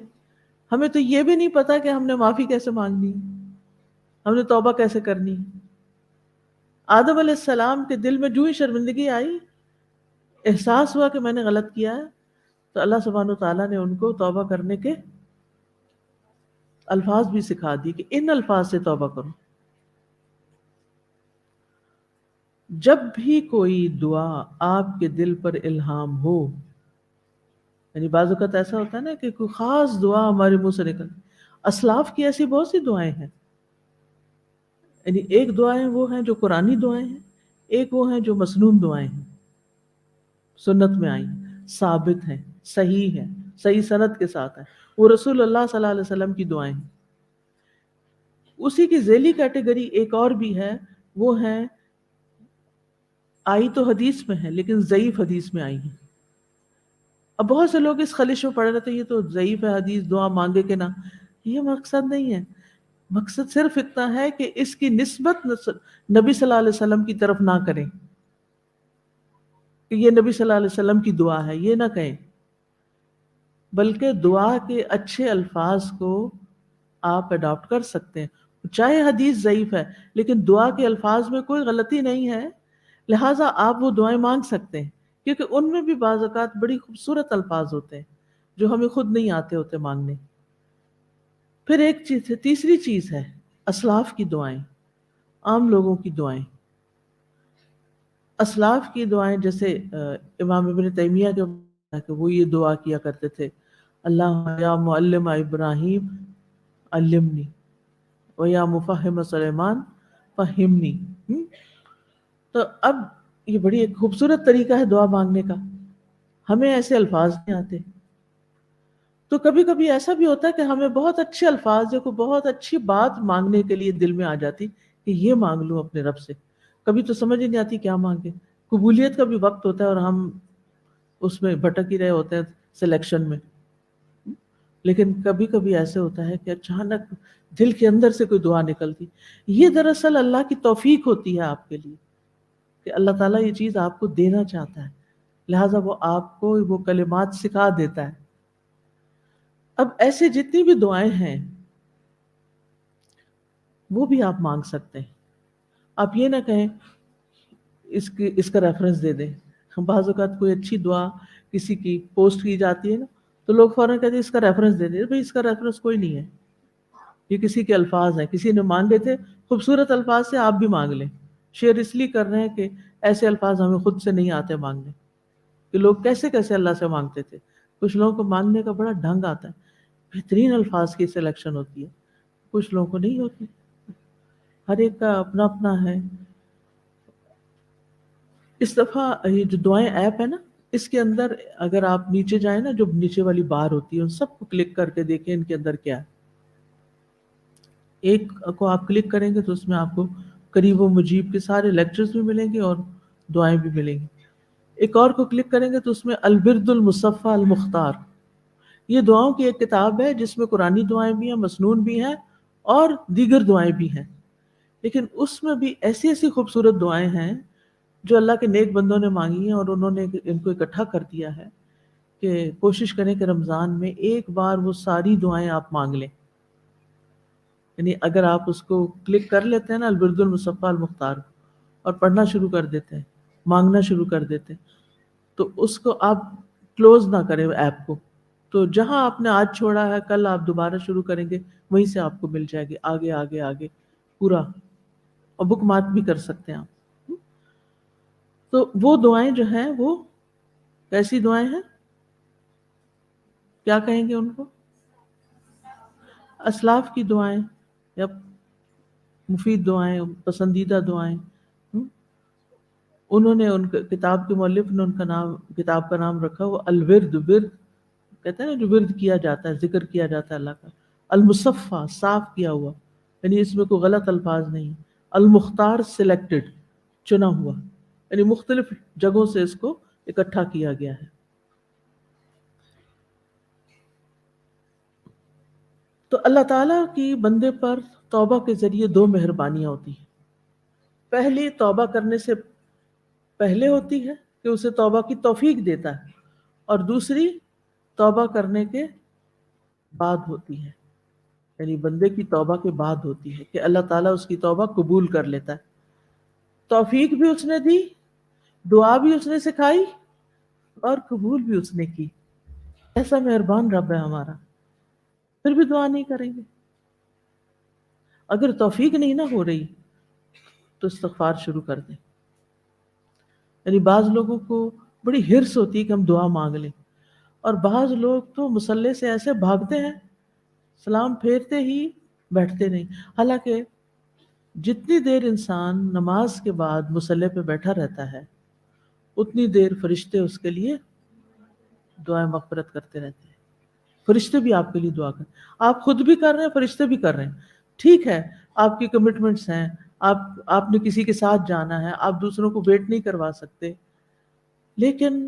ہمیں تو یہ بھی نہیں پتا کہ ہم نے معافی کیسے مانگنی، ہم نے توبہ کیسے کرنی. آدم علیہ السلام کے دل میں جو ہی شرمندگی آئی، احساس ہوا کہ میں نے غلط کیا ہے، تو اللہ سبحانہ تعالیٰ نے ان کو توبہ کرنے کے الفاظ بھی سکھا دی کہ ان الفاظ سے توبہ کرو. جب بھی کوئی دعا آپ کے دل پر الہام ہو، یعنی بعض اوقات ایسا ہوتا ہے نا کہ کوئی خاص دعا ہمارے منہ سے نکل، اسلاف کی ایسی بہت سی دعائیں ہیں. یعنی ایک دعائیں وہ ہیں جو قرآنی دعائیں ہیں، ایک وہ ہیں جو مسنون دعائیں ہیں، سنت میں آئی ہیں، ثابت ہیں، صحیح ہیں، صحیح سند کے ساتھ ہیں. وہ رسول اللہ صلی اللہ علیہ وسلم کی دعائیں ہیں. اسی کی ذیلی کیٹیگری ایک اور بھی ہے، وہ ہیں آئی تو حدیث میں ہے لیکن ضعیف حدیث میں آئی ہیں. اب بہت سے لوگ اس خلش میں پڑھ رہے تھے یہ تو ضعیف ہے حدیث، دعا مانگے کہ نہ. یہ مقصد نہیں ہے. مقصد صرف اتنا ہے کہ اس کی نسبت نبی صلی اللہ علیہ وسلم کی طرف نہ کریں کہ یہ نبی صلی اللہ علیہ وسلم کی دعا ہے، یہ نہ کہیں، بلکہ دعا کے اچھے الفاظ کو آپ اڈاپٹ کر سکتے ہیں. چاہے حدیث ضعیف ہے لیکن دعا کے الفاظ میں کوئی غلطی نہیں ہے، لہٰذا آپ وہ دعائیں مانگ سکتے ہیں، کیونکہ ان میں بھی بعض اوقات بڑی خوبصورت الفاظ ہوتے ہیں جو ہمیں خود نہیں آتے ہوتے مانگنے. پھر ایک چیز ہے، تیسری چیز ہے اسلاف کی دعائیں، عام لوگوں کی دعائیں. اسلاف کی دعائیں جیسے امام ابن تیمیہ کے کہ وہ یہ دعا کیا کرتے تھے، اللہ یا معلم ابراہیم علمنی و یا مفہم سلیمان فہمنی. تو اب یہ بڑی ایک خوبصورت طریقہ ہے دعا مانگنے کا. ہمیں ایسے الفاظ نہیں آتے، تو کبھی کبھی ایسا بھی ہوتا ہے کہ ہمیں بہت اچھے الفاظ یا کوئی بہت اچھی بات مانگنے کے لیے دل میں آ جاتی کہ یہ مانگ لوں اپنے رب سے. کبھی تو سمجھ ہی نہیں آتی کیا مانگے. قبولیت کا بھی وقت ہوتا ہے اور ہم اس میں بھٹک ہی رہے ہوتے ہیں سلیکشن میں. لیکن کبھی کبھی ایسے ہوتا ہے کہ اچانک دل کے اندر سے کوئی دعا نکلتی. یہ دراصل اللہ کی توفیق ہوتی ہے آپ کے لیے کہ اللہ تعالیٰ یہ چیز آپ کو دینا چاہتا ہے، لہٰذا وہ آپ کو وہ کلمات سکھا دیتا ہے. اب ایسے جتنی بھی دعائیں ہیں وہ بھی آپ مانگ سکتے ہیں. آپ یہ نہ کہیں اس کا ریفرنس دے دیں. بعض اوقات کوئی اچھی دعا کسی کی پوسٹ کی جاتی ہے نا تو لوگ فوراً کہتے ہیں اس کا ریفرنس دے دیں. بھائی اس کا ریفرنس کوئی نہیں ہے، یہ کسی کے الفاظ ہیں، کسی نے مانگے تھے خوبصورت الفاظ سے، آپ بھی مانگ لیں. شیئر اس لیے کر رہے ہیں کہ ایسے الفاظ ہمیں خود سے نہیں آتے مانگنے، کہ لوگ کیسے کیسے اللہ سے مانگتے تھے. کچھ لوگوں کو مانگنے کا بڑا ڈھنگ آتا ہے، بہترین الفاظ کی سلیکشن ہوتی ہے، کچھ لوگوں کو نہیں ہوتی. ہر ایک کا اپنا اپنا ہے. اس دفعہ یہ جو دعائیں ایپ ہے نا، اس کے اندر اگر آپ نیچے جائیں نا، جو نیچے والی بار ہوتی ہے ان سب کو کلک کر کے دیکھیں ان کے اندر کیا ہے. ایک کو آپ کلک کریں گے تو اس میں آپ کو قریب و مجیب کے سارے لیکچرز بھی ملیں گے اور دعائیں بھی ملیں گی. ایک اور کو کلک کریں گے تو اس میں الورد المصفى المختار، یہ دعاؤں کی ایک کتاب ہے جس میں قرآنی دعائیں بھی ہیں، مسنون بھی ہیں اور دیگر دعائیں بھی ہیں. لیکن اس میں بھی ایسی ایسی خوبصورت دعائیں ہیں جو اللہ کے نیک بندوں نے مانگی ہیں، اور انہوں نے ان کو اکٹھا کر دیا ہے کہ کوشش کریں کہ رمضان میں ایک بار وہ ساری دعائیں آپ مانگ لیں. یعنی اگر آپ اس کو کلک کر لیتے ہیں نا الورد المصفى المختار اور پڑھنا شروع کر دیتے ہیں، مانگنا شروع کر دیتے ہیں، تو اس کو آپ کلوز نہ کریں ایپ کو. تو جہاں آپ نے آج چھوڑا ہے کل آپ دوبارہ شروع کریں گے وہیں سے آپ کو مل جائے گی آگے آگے آگے پورا، اور بک مارک بھی کر سکتے ہیں آپ. تو وہ دعائیں جو ہیں وہ کیسی دعائیں ہیں، کیا کہیں گے ان کو؟ اسلاف کی دعائیں یا مفید دعائیں، پسندیدہ دعائیں. انہوں نے ان کتاب کے مؤلف نے ان کا نام، کتاب کا نام رکھا وہ الورد. ورد کہتے ہیں نا جو ورد کیا جاتا ہے، ذکر کیا جاتا ہے اللہ کا. المصفى صاف کیا ہوا، یعنی اس میں کوئی غلط الفاظ نہیں. المختار سلیکٹڈ، چنا ہوا، یعنی مختلف جگہوں سے اس کو اکٹھا کیا گیا ہے. تو اللہ تعالیٰ کی بندے پر توبہ کے ذریعے دو مہربانیاں ہوتی ہیں. پہلی توبہ کرنے سے پہلے ہوتی ہے کہ اسے توبہ کی توفیق دیتا ہے، اور دوسری توبہ کرنے کے بعد ہوتی ہے، یعنی بندے کی توبہ کے بعد ہوتی ہے کہ اللہ تعالیٰ اس کی توبہ قبول کر لیتا ہے. توفیق بھی اس نے دی، دعا بھی اس نے سکھائی اور قبول بھی اس نے کی. ایسا مہربان رب ہے ہمارا. پھر بھی دعا نہیں کریں گے. اگر توفیق نہیں نہ ہو رہی تو استغفار شروع کر دیں. یعنی بعض لوگوں کو بڑی حرص ہوتی ہے کہ ہم دعا مانگ لیں، اور بعض لوگ تو مصلے سے ایسے بھاگتے ہیں سلام پھیرتے ہی بیٹھتے نہیں. حالانکہ جتنی دیر انسان نماز کے بعد مصلے پہ بیٹھا رہتا ہے اتنی دیر فرشتے اس کے لیے دعائیں مغفرت کرتے رہتے ہیں. فرشتے بھی آپ کے لیے دعا کریں. آپ خود بھی کر رہے ہیں، فرشتے بھی کر رہے ہیں. ٹھیک ہے آپ کی کمٹمنٹس ہیں، آپ نے کسی کے ساتھ جانا ہے، آپ دوسروں کو ویٹ نہیں کروا سکتے، لیکن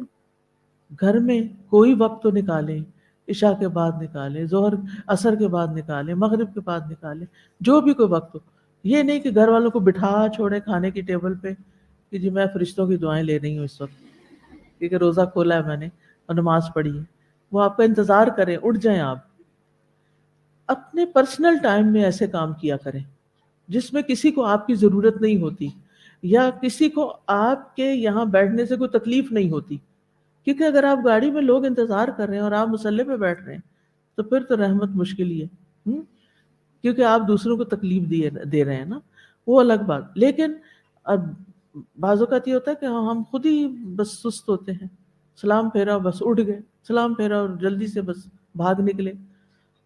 گھر میں کوئی وقت تو نکالیں. عشاء کے بعد نکالیں، ظہر عصر کے بعد نکالیں، مغرب کے بعد نکالیں، جو بھی کوئی وقت ہو. یہ نہیں کہ گھر والوں کو بٹھا چھوڑیں کھانے کی ٹیبل پہ کہ جی میں فرشتوں کی دعائیں لے رہی ہوں اس وقت کیونکہ روزہ کھولا ہے میں نے اور نماز پڑھی ہے. وہ آپ کا انتظار کریں، اٹھ جائیں. آپ اپنے پرسنل ٹائم میں ایسے کام کیا کریں جس میں کسی کو آپ کی ضرورت نہیں ہوتی یا کسی کو آپ کے یہاں بیٹھنے سے کوئی تکلیف نہیں ہوتی. کیونکہ اگر آپ گاڑی میں لوگ انتظار کر رہے ہیں اور آپ مصلے پہ بیٹھ رہے ہیں تو پھر تو رحمت مشکل ہی ہے، کیونکہ آپ دوسروں کو تکلیف دے رہے ہیں نا، وہ الگ بات. لیکن اب بعض اوقات یہ ہوتا ہے کہ ہم خود ہی بس سست ہوتے ہیں، سلام پھیرا بس اٹھ گئے، سلام پھیرا اور جلدی سے بس بھاگ نکلے.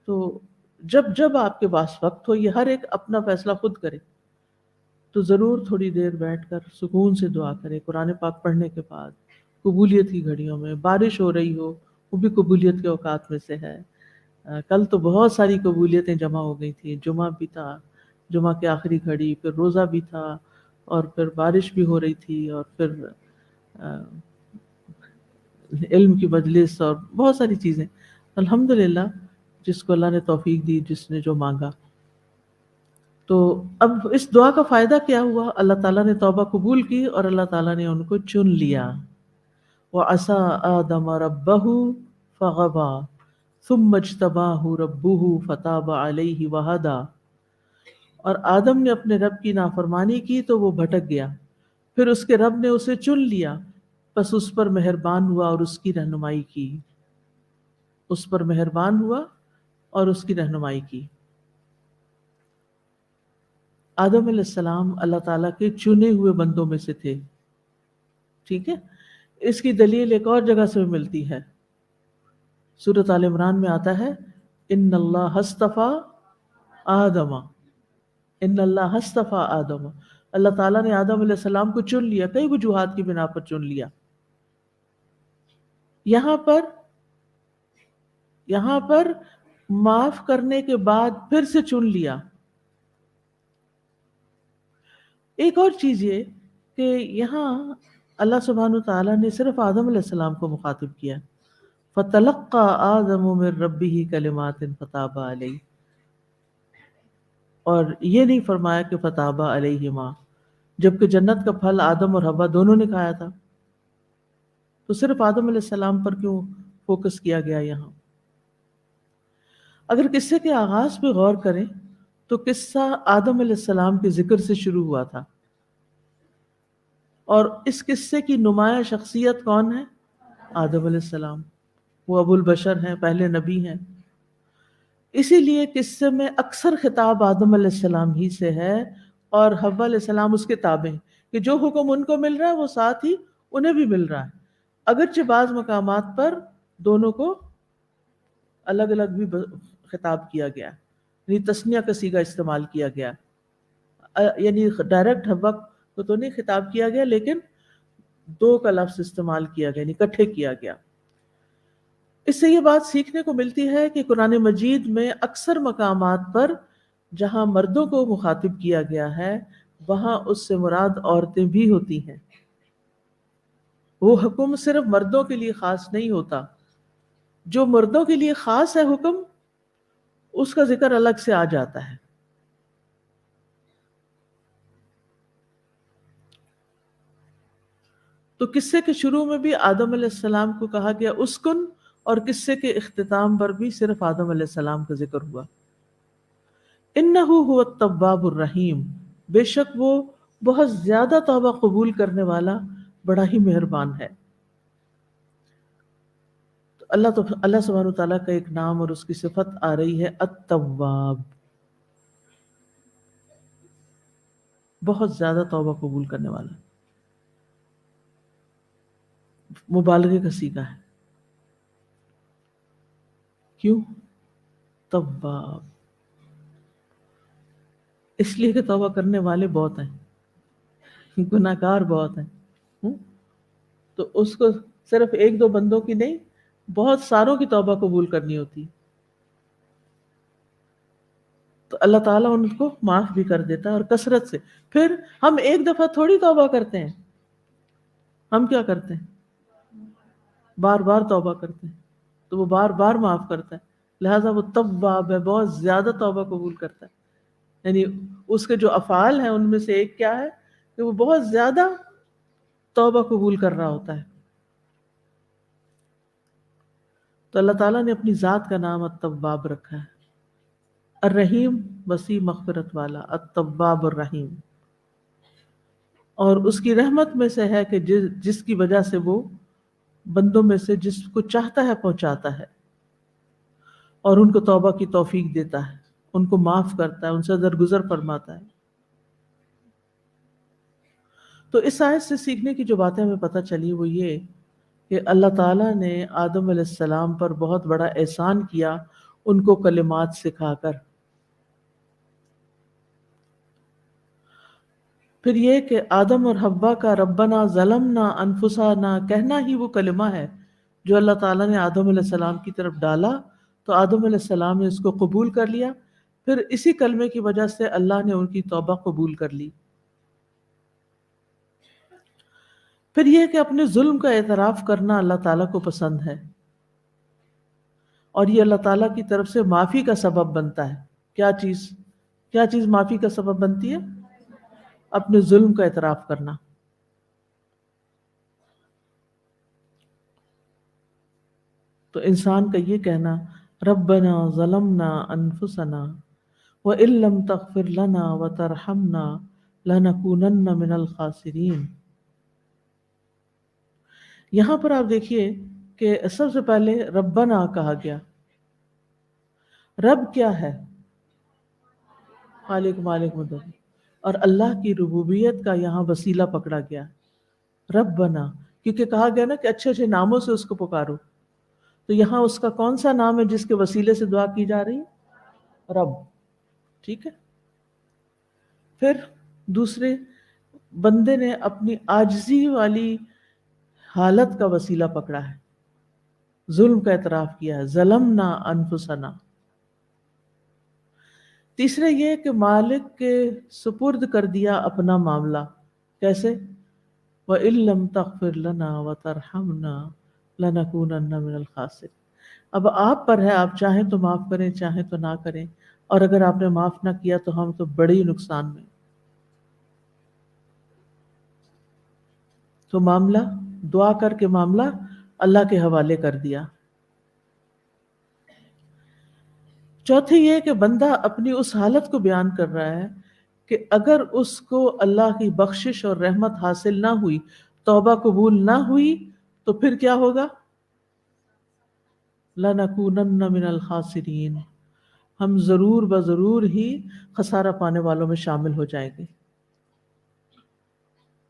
تو جب آپ کے پاس وقت ہو، یہ ہر ایک اپنا فیصلہ خود کرے، تو ضرور تھوڑی دیر بیٹھ کر سکون سے دعا کرے. قرآن پاک پڑھنے کے بعد قبولیت کی گھڑیوں میں، بارش ہو رہی ہو وہ بھی قبولیت کے اوقات میں سے ہے. کل تو بہت ساری قبولیتیں جمع ہو گئی تھی. جمعہ بھی تھا، جمعہ کی آخری گھڑی، پھر روزہ بھی تھا، اور پھر بارش بھی ہو رہی تھی، اور پھر علم کی مجلس اور بہت ساری چیزیں. الحمدللہ جس کو اللہ نے توفیق دی، جس نے جو مانگا. تو اب اس دعا کا فائدہ کیا ہوا؟ اللہ تعالیٰ نے توبہ قبول کی اور اللہ تعالیٰ نے ان کو چن لیا. وَعَصَىٰ آدَمَ رَبَّهُ فَغَوَىٰ ثُمَّ اجْتَبَاهُ رَبُّهُ فَتَابَ عَلَيْهِ وَهَدَىٰ. اور آدم نے اپنے رب کی نافرمانی کی تو وہ بھٹک گیا، پھر اس کے رب نے اسے چن لیا، پس اس پر مہربان ہوا اور اس کی رہنمائی کی. اس پر مہربان ہوا اور اس کی رہنمائی کی. آدم علیہ السلام اللہ تعالیٰ کے چنے ہوئے بندوں میں سے تھے. ٹھیک ہے، اس کی دلیل ایک اور جگہ سے ملتی ہے. سورۃ آل عمران میں آتا ہے ان اللہ اصطفیٰ آدم، ان اللہ اصطفیٰ آدم. اللہ تعالیٰ نے آدم علیہ السلام کو چن لیا، کئی وجوہات کی بنا پر چن لیا. یہاں پر معاف کرنے کے بعد پھر سے چن لیا. ایک اور چیز یہ کہ یہاں اللہ سبحانہ وتعالیٰ نے صرف آدم علیہ السلام کو مخاطب کیا. فَتَلَقَّى آدَمُ مِن رَبِّهِ كَلِمَاتٍ فَتَابَ عَلَيْهِ، اور یہ نہیں فرمایا کہ فَتَابَ عَلَيْهِمَا، جبکہ جنت کا پھل آدم اور حوا دونوں نے کھایا تھا. تو صرف آدم علیہ السلام پر کیوں فوکس کیا گیا یہاں؟ اگر قصے کے آغاز پہ غور کریں تو قصہ آدم علیہ السلام کے ذکر سے شروع ہوا تھا، اور اس قصے کی نمایاں شخصیت کون ہے؟ آدم علیہ السلام. وہ ابو البشر ہیں، پہلے نبی ہیں. اسی لیے قصے میں اکثر خطاب آدم علیہ السلام ہی سے ہے، اور حوا علیہ السلام اس کے تابع ہیں کہ جو حکم ان کو مل رہا ہے وہ ساتھ ہی انہیں بھی مل رہا ہے. اگرچہ بعض مقامات پر دونوں کو الگ الگ بھی خطاب کیا گیا، یعنی تثنیہ کا صیغہ استعمال کیا گیا، یعنی ڈائریکٹ حوا کو تو نہیں خطاب کیا گیا، لیکن دو کا لفظ استعمال کیا گیا، یعنی اکٹھے کیا گیا. اس سے یہ بات سیکھنے کو ملتی ہے کہ قرآن مجید میں اکثر مقامات پر جہاں مردوں کو مخاطب کیا گیا ہے وہاں اس سے مراد عورتیں بھی ہوتی ہیں. وہ حکم صرف مردوں کے لیے خاص نہیں ہوتا، جو مردوں کے لیے خاص ہے حکم اس کا ذکر الگ سے آ جاتا ہے. تو قصے کے شروع میں بھی آدم علیہ السلام کو کہا گیا اسکن، اور قصے کے اختتام پر بھی صرف آدم علیہ السلام کا ذکر ہوا. انہ هو التواب الرحیم، بے شک وہ بہت زیادہ توبہ قبول کرنے والا، بڑا ہی مہربان ہے. تو اللہ سبحانہ تعالیٰ کا ایک نام اور اس کی صفت آ رہی ہے التواب، بہت زیادہ توبہ قبول کرنے والا. مبالغے کا صیغہ ہے. کیوں تواب؟ اس لیے کہ توبہ کرنے والے بہت ہیں، گناہ گار بہت ہیں. تو اس کو صرف ایک دو بندوں کی نہیں، بہت ساروں کی توبہ قبول کرنی ہوتی. تو اللہ تعالیٰ ان کو معاف بھی کر دیتا ہے اور کثرت سے. پھر ہم ایک دفعہ تھوڑی توبہ کرتے ہیں، ہم کیا کرتے ہیں؟ بار بار توبہ کرتے ہیں، تو وہ بار بار معاف کرتا ہے. لہٰذا وہ تواب ہے، بہت زیادہ توبہ قبول کرتا ہے. یعنی اس کے جو افعال ہیں ان میں سے ایک کیا ہے کہ وہ بہت زیادہ توبہ قبول کر رہا ہوتا ہے. تو اللہ تعالیٰ نے اپنی ذات کا نام التواب رکھا ہے. الرحیم، وسیع مغفرت والا، التواب الرحیم. اور اس کی رحمت میں سے ہے کہ جس کی وجہ سے وہ بندوں میں سے جس کو چاہتا ہے پہنچاتا ہے، اور ان کو توبہ کی توفیق دیتا ہے، ان کو معاف کرتا ہے، ان سے درگزر فرماتا ہے. تو اس آیت سے سیکھنے کی جو باتیں ہمیں پتہ چلی وہ یہ کہ اللہ تعالیٰ نے آدم علیہ السلام پر بہت بڑا احسان کیا ان کو کلمات سکھا کر. پھر یہ کہ آدم اور حوا کا ربنا ظلمنا انفسنا کہنا ہی وہ کلمہ ہے جو اللہ تعالیٰ نے آدم علیہ السلام کی طرف ڈالا، تو آدم علیہ السلام نے اس کو قبول کر لیا. پھر اسی کلمے کی وجہ سے اللہ نے ان کی توبہ قبول کر لی. پھر یہ کہ اپنے ظلم کا اعتراف کرنا اللہ تعالیٰ کو پسند ہے، اور یہ اللہ تعالیٰ کی طرف سے معافی کا سبب بنتا ہے. کیا چیز معافی کا سبب بنتی ہے؟ اپنے ظلم کا اعتراف کرنا. تو انسان کا یہ کہنا ربنا ظلمنا انفسنا وَإِن لَّمْ تَغْفِرْ لَنَا وَتَرْحَمْنَا لَنَكُونَنَّ مِنَ الْخَاسِرِينَ. یہاں پر آپ دیکھیے کہ سب سے پہلے ربنا کہا گیا. رب کیا ہے؟ خالق مالک مدبر. اور اللہ کی ربوبیت کا یہاں وسیلہ پکڑا گیا ربنا، کیونکہ کہا گیا نا کہ اچھے اچھے ناموں سے اس کو پکارو. تو یہاں اس کا کون سا نام ہے جس کے وسیلے سے دعا کی جا رہی ہے؟ رب. ٹھیک ہے. پھر دوسرے بندے نے اپنی عاجزی والی حالت کا وسیلہ پکڑا ہے، ظلم کا اعتراف کیا ہے، ظلمنا انفسنا. تیسرے یہ کہ مالک کے سپرد کر دیا اپنا معاملہ. کیسے؟ وَإِن لَّمْ تَغْفِرْ لَنَا وَتَرْحَمْنَا لَنَكُونَنَّ مِنَ الْخَاسِرِينَ. اب آپ پر ہے، آپ چاہیں تو معاف کریں، چاہیں تو نہ کریں. اور اگر آپ نے معاف نہ کیا تو ہم تو بڑے ہی نقصان میں. تو معاملہ دعا کر کے معاملہ اللہ کے حوالے کر دیا. چوتھے یہ کہ بندہ اپنی اس حالت کو بیان کر رہا ہے کہ اگر اس کو اللہ کی بخشش اور رحمت حاصل نہ ہوئی، توبہ قبول نہ ہوئی، تو پھر کیا ہوگا؟ لَنَكُونَنَّ مِنَ الْخَاسِرِينَ. ہم ضرور بضرور ہی خسارہ پانے والوں میں شامل ہو جائیں گے.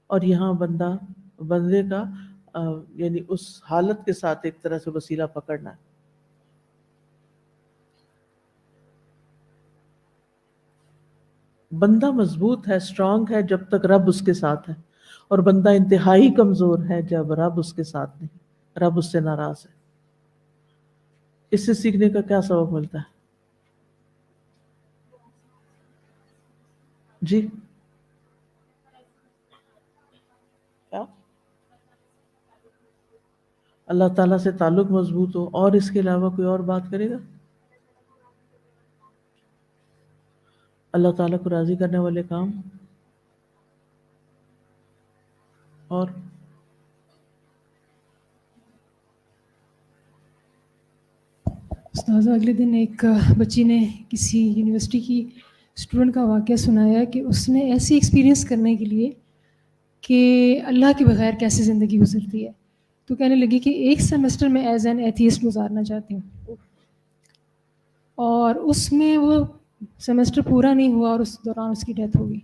اور یہاں بندے کا یعنی اس حالت کے ساتھ ایک طرح سے وسیلہ پکڑنا ہے. بندہ مضبوط ہے، اسٹرانگ ہے جب تک رب اس کے ساتھ ہے، اور بندہ انتہائی کمزور ہے جب رب اس کے ساتھ نہیں، رب اس سے ناراض ہے. اس سے سیکھنے کا کیا سبق ملتا ہے؟ جی کیا؟ اللہ تعالیٰ سے تعلق مضبوط ہو. اور اس کے علاوہ کوئی اور بات کرے گا؟ اللہ تعالیٰ کو راضی کرنے والے کام. اور استاذہ اگلے دن ایک بچی نے کسی یونیورسٹی کی اسٹوڈنٹ کا واقعہ سنایا کہ اس نے ایسی ایکسپیرینس کرنے کے لیے کہ اللہ کے بغیر کیسے زندگی گزرتی ہے، تو کہنے لگی کہ ایک سیمسٹر میں ایز این ایتھیسٹ گزارنا چاہتی ہوں. اور اس میں وہ سیمسٹر پورا نہیں ہوا اور اس دوران اس کی ڈیتھ ہو گئی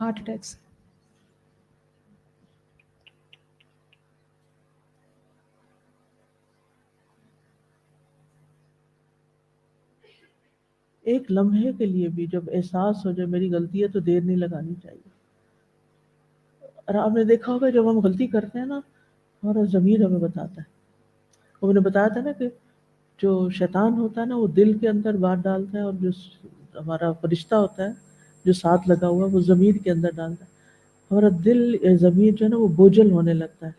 ہارٹ اٹیک سے. ایک لمحے کے لیے بھی جب احساس ہو جائے میری غلطی ہے تو دیر نہیں لگانی چاہیے. اور آپ نے دیکھا ہوگا جب ہم غلطی کرتے ہیں نا، ہمارا ضمیر ہمیں بتاتا ہے. وہ نے بتایا تھا نا کہ جو شیطان ہوتا ہے نا وہ دل کے اندر بات ڈالتا ہے، اور جو ہمارا فرشتہ ہوتا ہے جو ساتھ لگا ہوا وہ ضمیر کے اندر ڈالتا ہے. ہمارا دل ضمیر جو ہے نا وہ بوجھل ہونے لگتا ہے،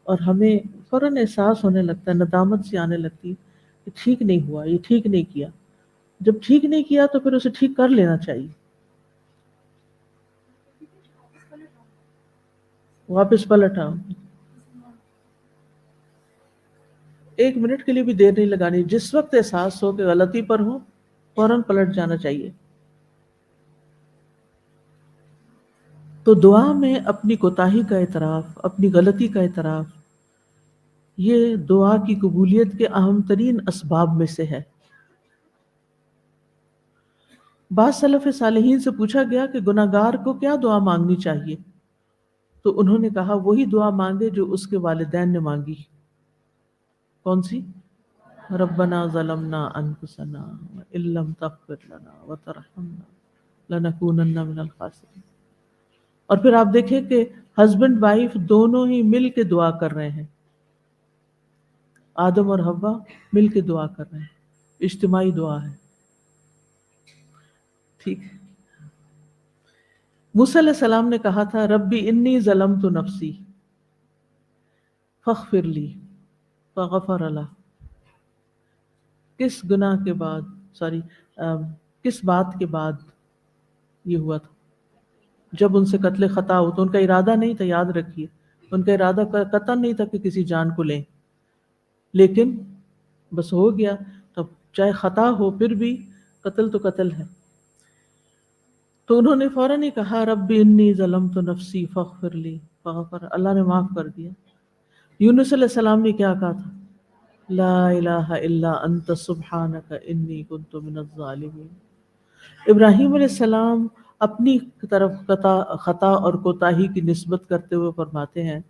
اور ہمیں فوراً احساس ہونے لگتا ہے، ندامت سی آنے لگتی ہے کہ ٹھیک نہیں ہوا، یہ ٹھیک نہیں کیا. جب ٹھیک نہیں کیا تو پھر اسے ٹھیک کر لینا چاہیے، واپس پلٹ آؤ. ایک منٹ کے لیے بھی دیر نہیں لگانی. جس وقت احساس ہو کہ غلطی پر ہو فوراً پلٹ جانا چاہیے. تو دعا میں اپنی کوتاہی کا اعتراف، اپنی غلطی کا اعتراف، یہ دعا کی قبولیت کے اہم ترین اسباب میں سے ہے. بعض سلف صالحین سے پوچھا گیا کہ گناہگار کو کیا دعا مانگنی چاہیے، تو انہوں نے کہا وہی دعا مانگے جو اس کے والدین نے مانگی. کون سی؟ ربنا ظلمنا انفسنا وان لم تغفر لنا وترحمنا لنکونن من الخاسرین. اور پھر آپ دیکھیں کہ ہسبینڈ وائف دونوں ہی مل کے دعا کر رہے ہیں، آدم اور حوا مل کے دعا کر رہے ہیں، اجتماعی دعا ہے. ٹھیک. موسیٰ علیہ السلام نے کہا تھا ربی انی ظلمت نفسی فاغفر لی فغفر له. کس گناہ کے بعد کس بات کے بعد یہ ہوا تھا؟ جب ان سے قتل خطا ہو تو ان کا ارادہ نہیں تھا، یاد رکھیے، ان کا ارادہ قطعاً نہیں تھا کہ کسی جان کو لیں، لیکن بس ہو گیا، تب چاہے خطا ہو پھر بھی قتل تو قتل ہے۔ تو انہوں نے فوراً ہی کہا رب انی ظلمت نفسی فاغفر لی، فغفر، اللہ نے معاف کر دیا۔ یونس علیہ السلام نے کیا کہا تھا؟ لا الہ الا انت سبحانک انی کنت من الظالمین۔ ابراہیم علیہ السلام اپنی طرف خطا اور کوتاہی کی نسبت کرتے ہوئے فرماتے ہیں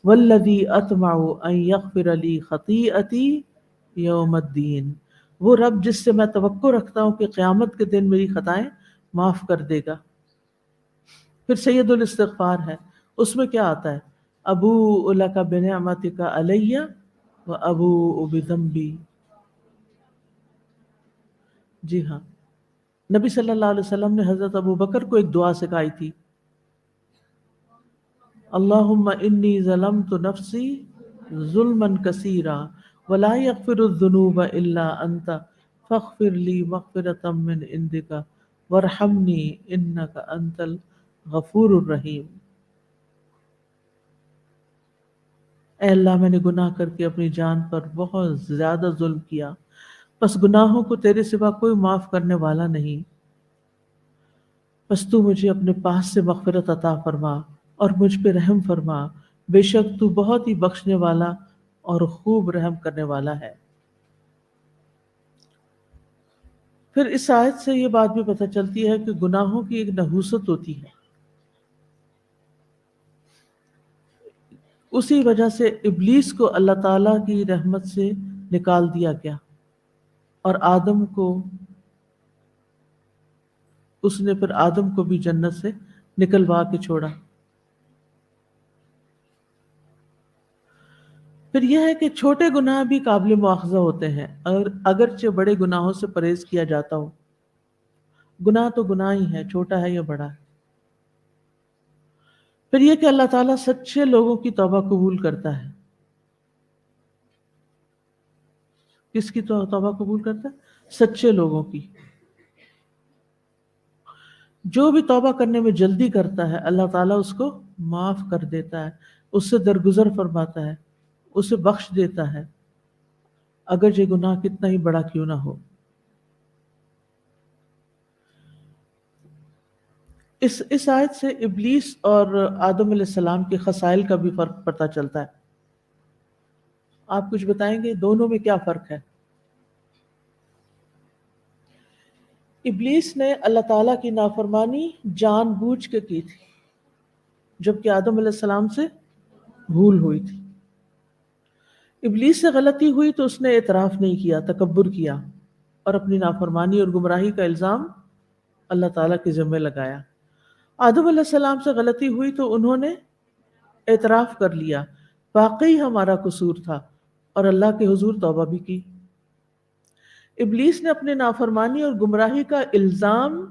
والذی اطمع ان یغفر لی خطیئتی یوم الدین، وہ رب جس سے میں توقع رکھتا ہوں کہ قیامت کے دن میری خطائیں معاف کر دے گا۔ پھر سید الاستغفار ہے، اس میں کیا آتا ہے؟ ابوء لک بنعمتک علی و ابوء بذنبی۔ جی ہاں، نبی صلی اللہ علیہ وسلم نے حضرت ابو بکر کو ایک دعا سکھائی تھی، اللہم انی ظلمت نفسی ظلما کثیرا ولا یغفر الذنوب الا انت فاغفر لی مغفرۃ من عندک وارحمنی انک انت الغفور الرحیم۔ اے اللہ، میں نے گناہ کر کے اپنی جان پر بہت زیادہ ظلم کیا، پس گناہوں کو تیرے سوا کوئی معاف کرنے والا نہیں، پس تو مجھے اپنے پاس سے مغفرت عطا فرما اور مجھ پہ رحم فرما، بے شک تو بہت ہی بخشنے والا اور خوب رحم کرنے والا ہے۔ پھر اس آیت سے یہ بات بھی پتہ چلتی ہے کہ گناہوں کی ایک نحوست ہوتی ہے، اسی وجہ سے ابلیس کو اللہ تعالیٰ کی رحمت سے نکال دیا گیا اور آدم کو، اس نے پھر آدم کو بھی جنت سے نکلوا کے چھوڑا۔ پھر یہ ہے کہ چھوٹے گناہ بھی قابل مواخذہ ہوتے ہیں، اگرچہ بڑے گناہوں سے پرہیز کیا جاتا ہو۔ گناہ تو گناہ ہی ہے، چھوٹا ہے یا بڑا ہے۔ پھر یہ کہ اللہ تعالیٰ سچے لوگوں کی توبہ قبول کرتا ہے۔ کس کی توبہ قبول کرتا ہے؟ سچے لوگوں کی۔ جو بھی توبہ کرنے میں جلدی کرتا ہے اللہ تعالیٰ اس کو معاف کر دیتا ہے، اس سے درگزر فرماتا ہے، اسے بخش دیتا ہے، اگر یہ گناہ کتنا ہی بڑا کیوں نہ ہو۔ اس آیت سے ابلیس اور آدم علیہ السلام کے خصائل کا بھی فرق پتہ چلتا ہے۔ آپ کچھ بتائیں گے دونوں میں کیا فرق ہے؟ ابلیس نے اللہ تعالیٰ کی نافرمانی جان بوجھ کے کی تھی، جبکہ آدم علیہ السلام سے بھول ہوئی تھی۔ ابلیس سے غلطی ہوئی تو اس نے اعتراف نہیں کیا، تکبر کیا اور اپنی نافرمانی اور گمراہی کا الزام اللہ تعالیٰ کے ذمہ لگایا۔ آدم علیہ السلام سے غلطی ہوئی تو انہوں نے اعتراف کر لیا، واقعی ہمارا قصور تھا، اور اللہ کے حضور توبہ بھی کی۔ ابلیس نے اپنے نافرمانی اور گمراہی کا الزام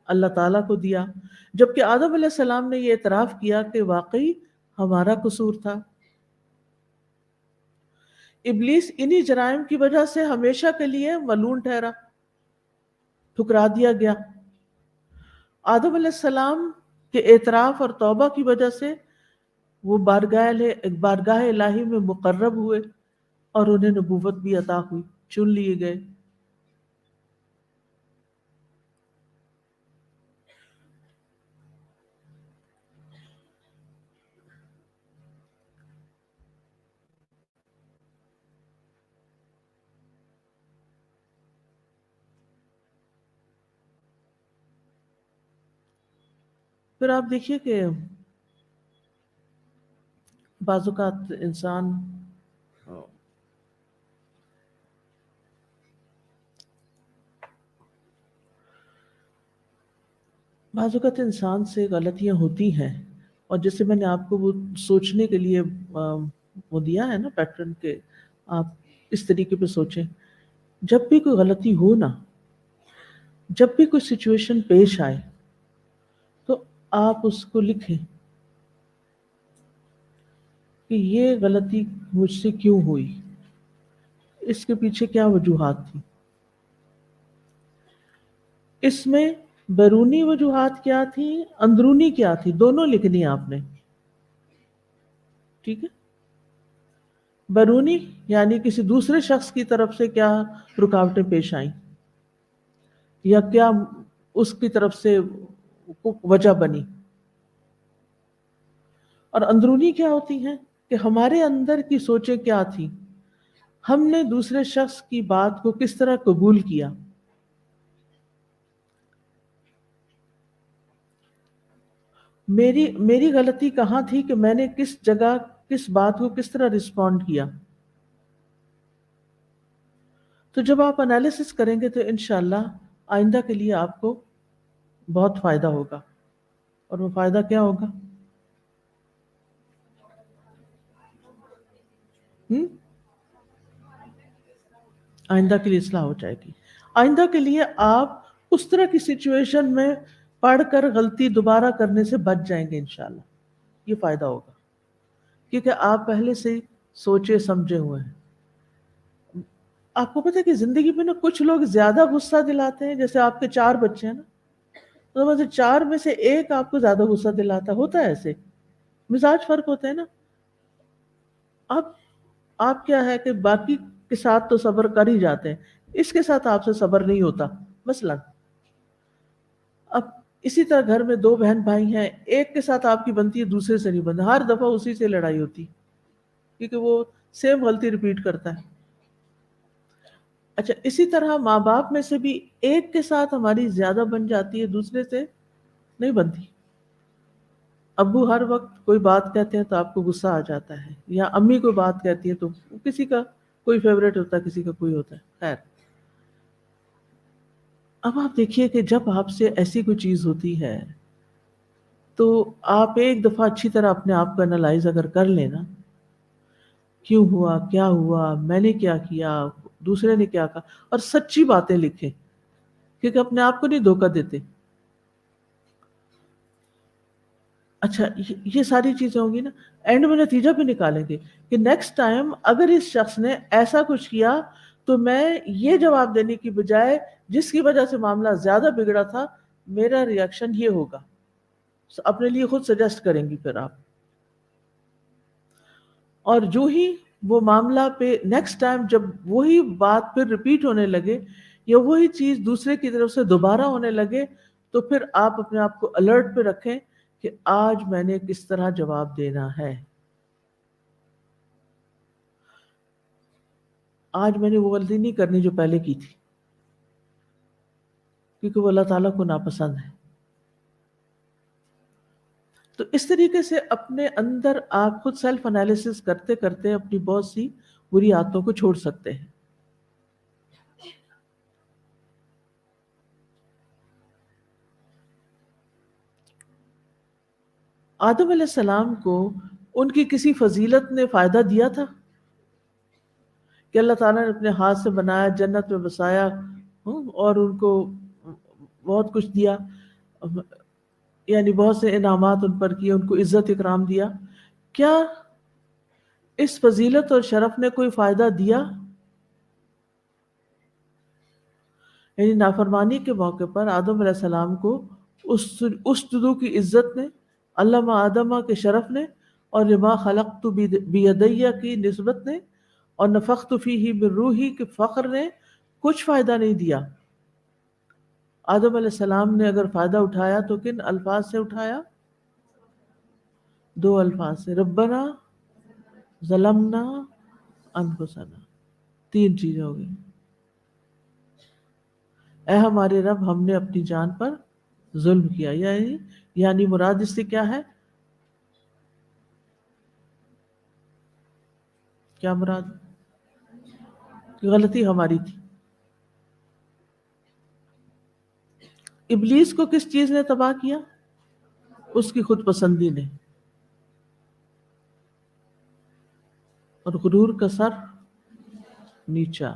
اللہ تعالیٰ کو دیا، جبکہ آدم علیہ السلام نے یہ اعتراف کیا کہ واقعی ہمارا قصور تھا۔ ابلیس انہی جرائم کی وجہ سے ہمیشہ کے لیے ملعون ٹھہرا، ٹھکرا دیا گیا۔ آدم علیہ السلام کے اعتراف اور توبہ کی وجہ سے وہ بارگاہ الہی میں مقرب ہوئے اور انہیں نبوت بھی عطا ہوئی، چن لیے گئے۔ پھر آپ دیکھیے کہ بعض اوقات انسان سے غلطیاں ہوتی ہیں، اور جیسے میں نے آپ کو وہ سوچنے کے لیے وہ دیا ہے نا پیٹرن، کہ آپ اس طریقے پہ سوچیں، جب بھی کوئی غلطی ہو نا، جب بھی کوئی سچویشن پیش آئے تو آپ اس کو لکھیں کہ یہ غلطی مجھ سے کیوں ہوئی، اس کے پیچھے کیا وجوہات تھی؟ اس میں بیرونی وجوہات کیا تھی، اندرونی کیا تھی، دونوں لکھنی آپ نے. ٹھیک ہے. بیرونی یعنی کسی دوسرے شخص کی طرف سے کیا رکاوٹیں پیش آئیں یا کیا اس کی طرف سے وجہ بنی، اور اندرونی کیا ہوتی ہیں کہ ہمارے اندر کی سوچیں کیا تھیں، ہم نے دوسرے شخص کی بات کو کس طرح قبول کیا. میری غلطی کہاں تھی کہ میں نے کس جگہ کس بات کو کس طرح رسپونڈ کیا. تو جب آپ انالیسس کریں گے تو انشاءاللہ آئندہ کے لیے آپ کو بہت فائدہ ہوگا. اور وہ فائدہ کیا ہوگا؟ آئندہ کے لیے اصلاح ہو جائے گی. آئندہ کے لیے آپ اس طرح کی سچویشن میں پڑھ کر غلطی دوبارہ کرنے سے بچ جائیں گے انشاءاللہ. یہ فائدہ ہوگا کیونکہ آپ پہلے سے سوچے سمجھے ہوئے ہیں. آپ کو پتہ ہے کہ زندگی میں نا کچھ لوگ زیادہ غصہ دلاتے ہیں. جیسے آپ کے 4 بچے ہیں نا، تو 4 میں سے ایک آپ کو زیادہ غصہ دلاتا ہوتا ہے. ایسے مزاج فرق ہوتے ہیں نا. آپ کیا ہے کہ باقی کے ساتھ تو صبر کر ہی جاتے ہیں، اس کے ساتھ آپ سے صبر نہیں ہوتا. مثلا اب اسی طرح گھر میں 2 بہن بھائی ہیں، ایک کے ساتھ آپ کی بنتی ہے، دوسرے سے نہیں بنتی. ہر دفعہ اسی سے لڑائی ہوتی کیونکہ وہ سیم غلطی ریپیٹ کرتا ہے. اچھا، اسی طرح ماں باپ میں سے بھی ایک کے ساتھ ہماری زیادہ بن جاتی ہے، دوسرے سے نہیں بنتی. ابو ہر وقت کوئی بات کہتے ہیں تو آپ کو غصہ آ جاتا ہے، یا امی کوئی بات کہتی ہے تو کسی کا کوئی فیوریٹ ہوتا ہے، کسی کا کوئی ہوتا ہے. خیر، اب آپ دیکھیے کہ جب آپ سے ایسی کوئی چیز ہوتی ہے تو آپ ایک دفعہ اچھی طرح اپنے آپ کو انالائز اگر کر لینا، کیوں ہوا، کیا ہوا، میں نے کیا کیا، دوسرے نے کیا کہا، اور سچی باتیں لکھیں کیونکہ اپنے آپ کو نہیں دھوکہ دیتے. اچھا، یہ ساری چیزیں ہوں گی نا، اینڈ میں نتیجہ بھی نکالیں گے کہ نیکسٹ ٹائم اگر اس شخص نے ایسا کچھ کیا تو میں یہ جواب دینے کی بجائے جس کی وجہ سے معاملہ زیادہ بگڑا تھا، میرا ریاکشن یہ ہوگا. اپنے لیے خود سجیسٹ کریں گی پھر آپ. اور جو ہی وہ معاملہ پہ نیکسٹ ٹائم جب وہی بات پھر ریپیٹ ہونے لگے یا وہی چیز دوسرے کی طرف سے دوبارہ ہونے لگے تو پھر آپ اپنے آپ کو الرٹ پہ رکھیں کہ آج میں نے کس طرح جواب دینا ہے. آج میں نے وہ غلطی نہیں کرنی جو پہلے کی تھی، کیونکہ وہ اللہ تعالیٰ کو ناپسند ہے. تو اس طریقے سے اپنے اندر آپ خود سیلف انالیسس کرتے کرتے اپنی بہت سی بری عادتوں کو چھوڑ سکتے ہیں. آدم علیہ السلام کو ان کی کسی فضیلت نے فائدہ دیا تھا کہ اللہ تعالیٰ نے اپنے ہاتھ سے بنایا، جنت میں بسایا اور ان کو بہت کچھ دیا، یعنی بہت سے انعامات ان پر کیے، ان کو عزت اکرام دیا. کیا اس فضیلت اور شرف نے کوئی فائدہ دیا؟ یعنی نافرمانی کے موقع پر آدم علیہ السلام کو اسجدوا کی عزت نے، علم آدم کے شرف نے، اور لما خلقت بیدیہ کی نسبت نے، اور نفخت فیہ من روحی کے فخر نے کچھ فائدہ نہیں دیا. آدم علیہ السلام نے اگر فائدہ اٹھایا تو کن الفاظ سے اٹھایا؟ 2 الفاظ سے، ربنا ظلمنا انفسنا. 3 چیزیں ہو گئی. اے ہمارے رب، ہم نے اپنی جان پر ظلم کیا. یعنی مراد اس سے کیا ہے؟ کیا مراد؟ غلطی ہماری تھی. ابلیس کو کس چیز نے تباہ کیا؟ اس کی خود پسندی نے. اور غرور کا سر نیچا.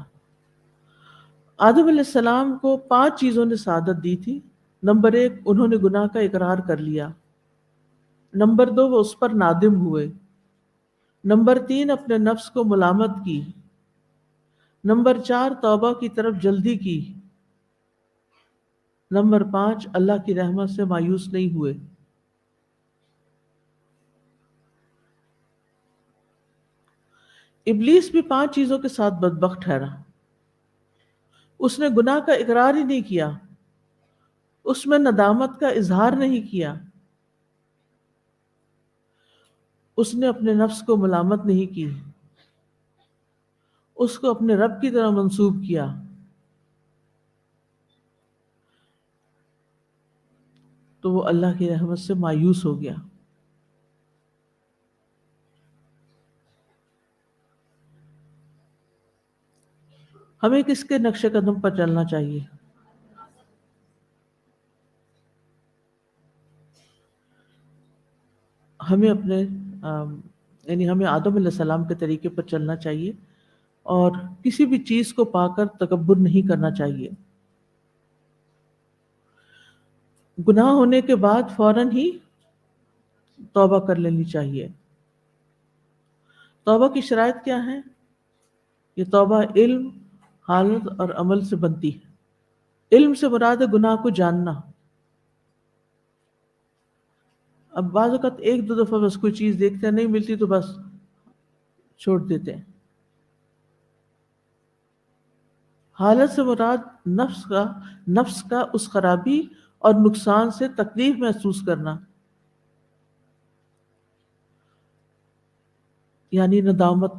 آدم علیہ السلام کو 5 چیزوں نے سعادت دی تھی. نمبر 1، انہوں نے گناہ کا اقرار کر لیا. نمبر 2، وہ اس پر نادم ہوئے. نمبر 3، اپنے نفس کو ملامت کی. نمبر 4 توبہ کی طرف جلدی کی. نمبر 5 اللہ کی رحمت سے مایوس نہیں ہوئے. ابلیس بھی 5 چیزوں کے ساتھ بدبخت ٹھہرا. اس نے گناہ کا اقرار ہی نہیں کیا، اس میں ندامت کا اظہار نہیں کیا، اس نے اپنے نفس کو ملامت نہیں کی، اس کو اپنے رب کی طرح منسوب کیا. تو وہ اللہ کی رحمت سے مایوس ہو گیا. ہمیں کس کے نقش قدم پر چلنا چاہیے؟ ہمیں اپنے یعنی ہمیں آدم علیہ السلام کے طریقے پر چلنا چاہیے اور کسی بھی چیز کو پا کر تکبر نہیں کرنا چاہیے. گناہ ہونے کے بعد فوراً ہی توبہ کر لینی چاہیے. توبہ کی شرائط کیا ہیں؟ یہ توبہ علم، حالت اور عمل سے بنتی ہے. علم سے مراد ہے گناہ کو جاننا. اب بعض اوقات 1-2 دفعہ بس کوئی چیز دیکھتے ہیں، نہیں ملتی تو بس چھوڑ دیتے ہیں. حالت سے مراد نفس کا اس خرابی اور نقصان سے تکلیف محسوس کرنا، یعنی ندامت.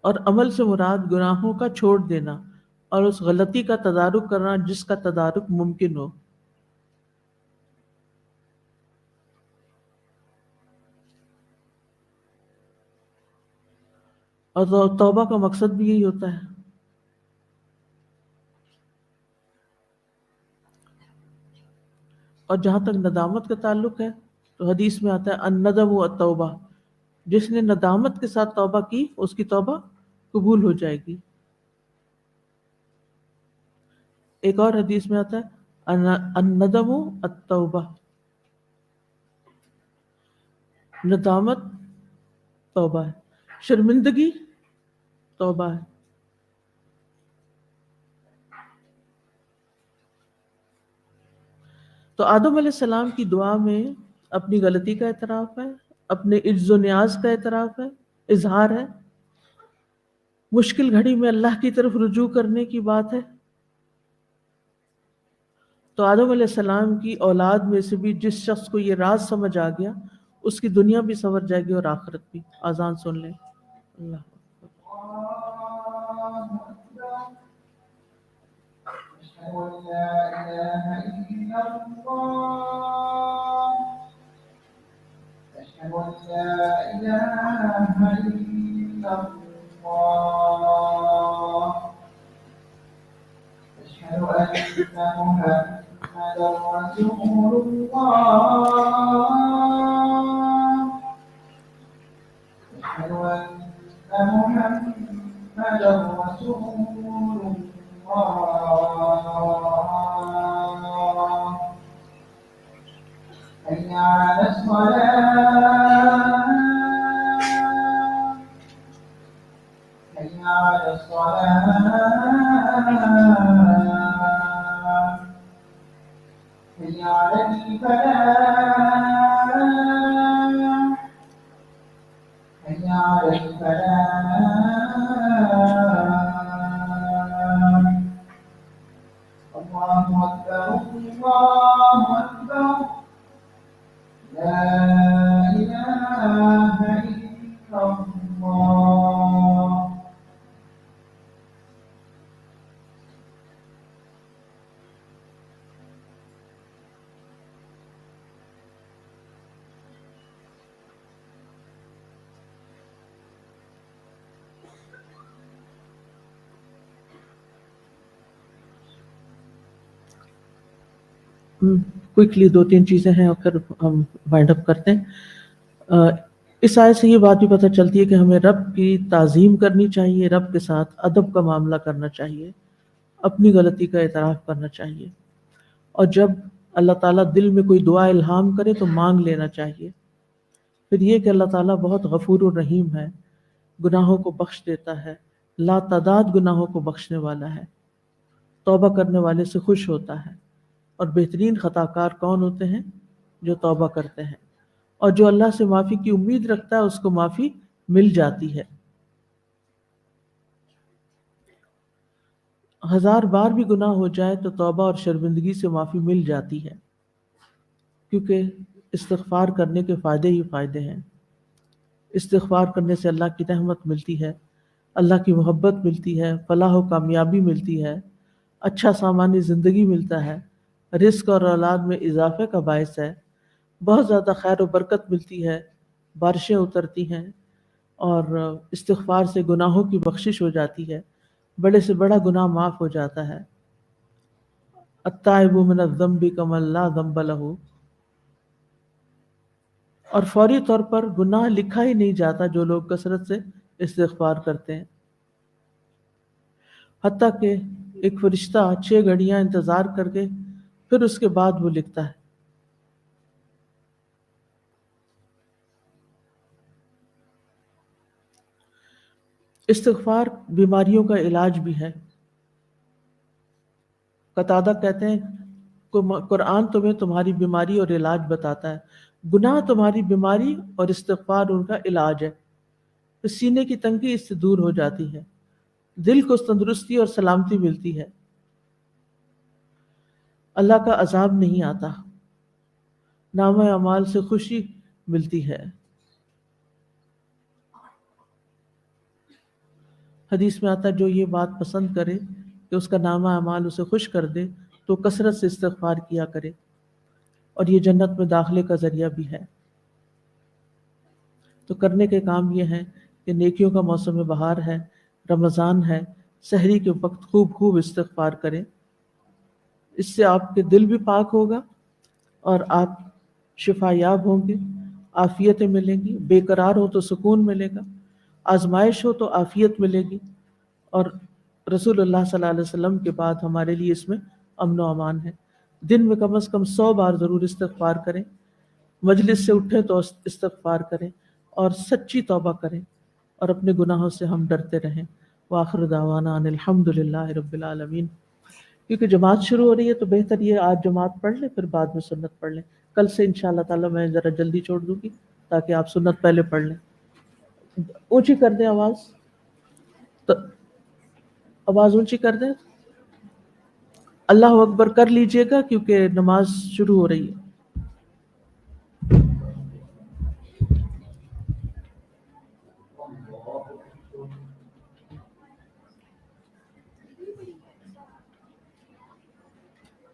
اور عمل سے مراد گناہوں کا چھوڑ دینا اور اس غلطی کا تدارک کرنا جس کا تدارک ممکن ہو. اور توبہ کا مقصد بھی یہی ہوتا ہے. اور جہاں تک ندامت کا تعلق ہے تو حدیث میں آتا ہے الندم والتوبہ، جس نے ندامت کے ساتھ توبہ کی اس کی توبہ قبول ہو جائے گی. ایک اور حدیث میں آتا ہے الندم التوبہ، ندامت توبہ ہے، شرمندگی توبہ ہے. تو آدم علیہ السلام کی دعا میں اپنی غلطی کا اعتراف ہے، اپنے عجز و نیاز کا اعتراف ہے، اظہار ہے، مشکل گھڑی میں اللہ کی طرف رجوع کرنے کی بات ہے. تو آدم علیہ السلام کی اولاد میں سے بھی جس شخص کو یہ راز سمجھ آ گیا اس کی دنیا بھی سنور جائے گی اور آخرت بھی. آذان سن لیں. اللہ أشهد أن لا إله إلا الله أشهد أن محمدا رسول الله أشهد أن محمدا رسول الله حي على الصلاة حي على الصلاة حي على الفلاح حي على الفلاح. الله أكبر الله أكبر لا إله إلا الله. کوئکلی 2-3 چیزیں ہیں اور پھر ہم وائنڈ اپ کرتے ہیں. اس آیت سے یہ بات بھی پتہ چلتی ہے کہ ہمیں رب کی تعظیم کرنی چاہیے، رب کے ساتھ ادب کا معاملہ کرنا چاہیے، اپنی غلطی کا اعتراف کرنا چاہیے، اور جب اللہ تعالیٰ دل میں کوئی دعا الہام کرے تو مانگ لینا چاہیے. پھر یہ کہ اللہ تعالیٰ بہت غفور الرحیم ہے، گناہوں کو بخش دیتا ہے، لا تعداد گناہوں کو بخشنے والا ہے، توبہ کرنے والے سے خوش ہوتا ہے۔ اور بہترین خطا کار کون ہوتے ہیں؟ جو توبہ کرتے ہیں، اور جو اللہ سے معافی کی امید رکھتا ہے اس کو معافی مل جاتی ہے۔ 1000 بار بھی گناہ ہو جائے تو توبہ اور شرمندگی سے معافی مل جاتی ہے، کیونکہ استغفار کرنے کے فائدے ہی فائدے ہیں۔ استغفار کرنے سے اللہ کی رحمت ملتی ہے، اللہ کی محبت ملتی ہے، فلاح و کامیابی ملتی ہے، اچھا سامانی زندگی ملتا ہے، رزق اور اولاد میں اضافے کا باعث ہے، بہت زیادہ خیر و برکت ملتی ہے، بارشیں اترتی ہیں، اور استغفار سے گناہوں کی بخشش ہو جاتی ہے، بڑے سے بڑا گناہ معاف ہو جاتا ہے۔ التائب من الذنب کمن لا ذنب لہ، اور فوری طور پر گناہ لکھا ہی نہیں جاتا جو لوگ کثرت سے استغفار کرتے ہیں، حتیٰ کہ ایک فرشتہ 6 گھڑیاں انتظار کر کے پھر اس کے بعد وہ لکھتا ہے۔ استغفار بیماریوں کا علاج بھی ہے۔ قتادہ کہتے ہیں قرآن تمہیں تمہاری بیماری اور علاج بتاتا ہے، گناہ تمہاری بیماری اور استغفار ان کا علاج ہے۔ تو سینے کی تنگی اس سے دور ہو جاتی ہے، دل کو تندرستی اور سلامتی ملتی ہے، اللہ کا عذاب نہیں آتا، نامہ اعمال سے خوشی ملتی ہے۔ حدیث میں آتا ہے جو یہ بات پسند کرے کہ اس کا نامہ اعمال اسے خوش کر دے تو کثرت سے استغفار کیا کرے، اور یہ جنت میں داخلے کا ذریعہ بھی ہے۔ تو کرنے کے کام یہ ہیں کہ نیکیوں کا موسم بہار ہے، رمضان ہے، سحری کے وقت خوب خوب استغفار کریں، اس سے آپ کے دل بھی پاک ہوگا اور آپ شفا یاب ہوں گے، عافیتیں ملیں گی، بے قرار ہو تو سکون ملے گا، آزمائش ہو تو عافیت ملے گی، اور رسول اللہ صلی اللہ علیہ وسلم کے بعد ہمارے لیے اس میں امن و امان ہے۔ دن میں کم از کم 100 بار ضرور استغفار کریں، مجلس سے اٹھیں تو استغفار کریں، اور سچی توبہ کریں، اور اپنے گناہوں سے ہم ڈرتے رہیں۔ وآخر دعوانا ان الحمد للہ رب العالمین۔ کیونکہ جماعت شروع ہو رہی ہے تو بہتر یہ آج جماعت پڑھ لیں، پھر بعد میں سنت پڑھ لیں۔ کل سے انشاءاللہ تعالی میں ذرا جلدی چھوڑ دوں گی تاکہ آپ سنت پہلے پڑھ لیں۔ اونچی کر دیں آواز، تو آواز اونچی کر دیں، اللہ اکبر کر لیجئے گا کیونکہ نماز شروع ہو رہی ہے۔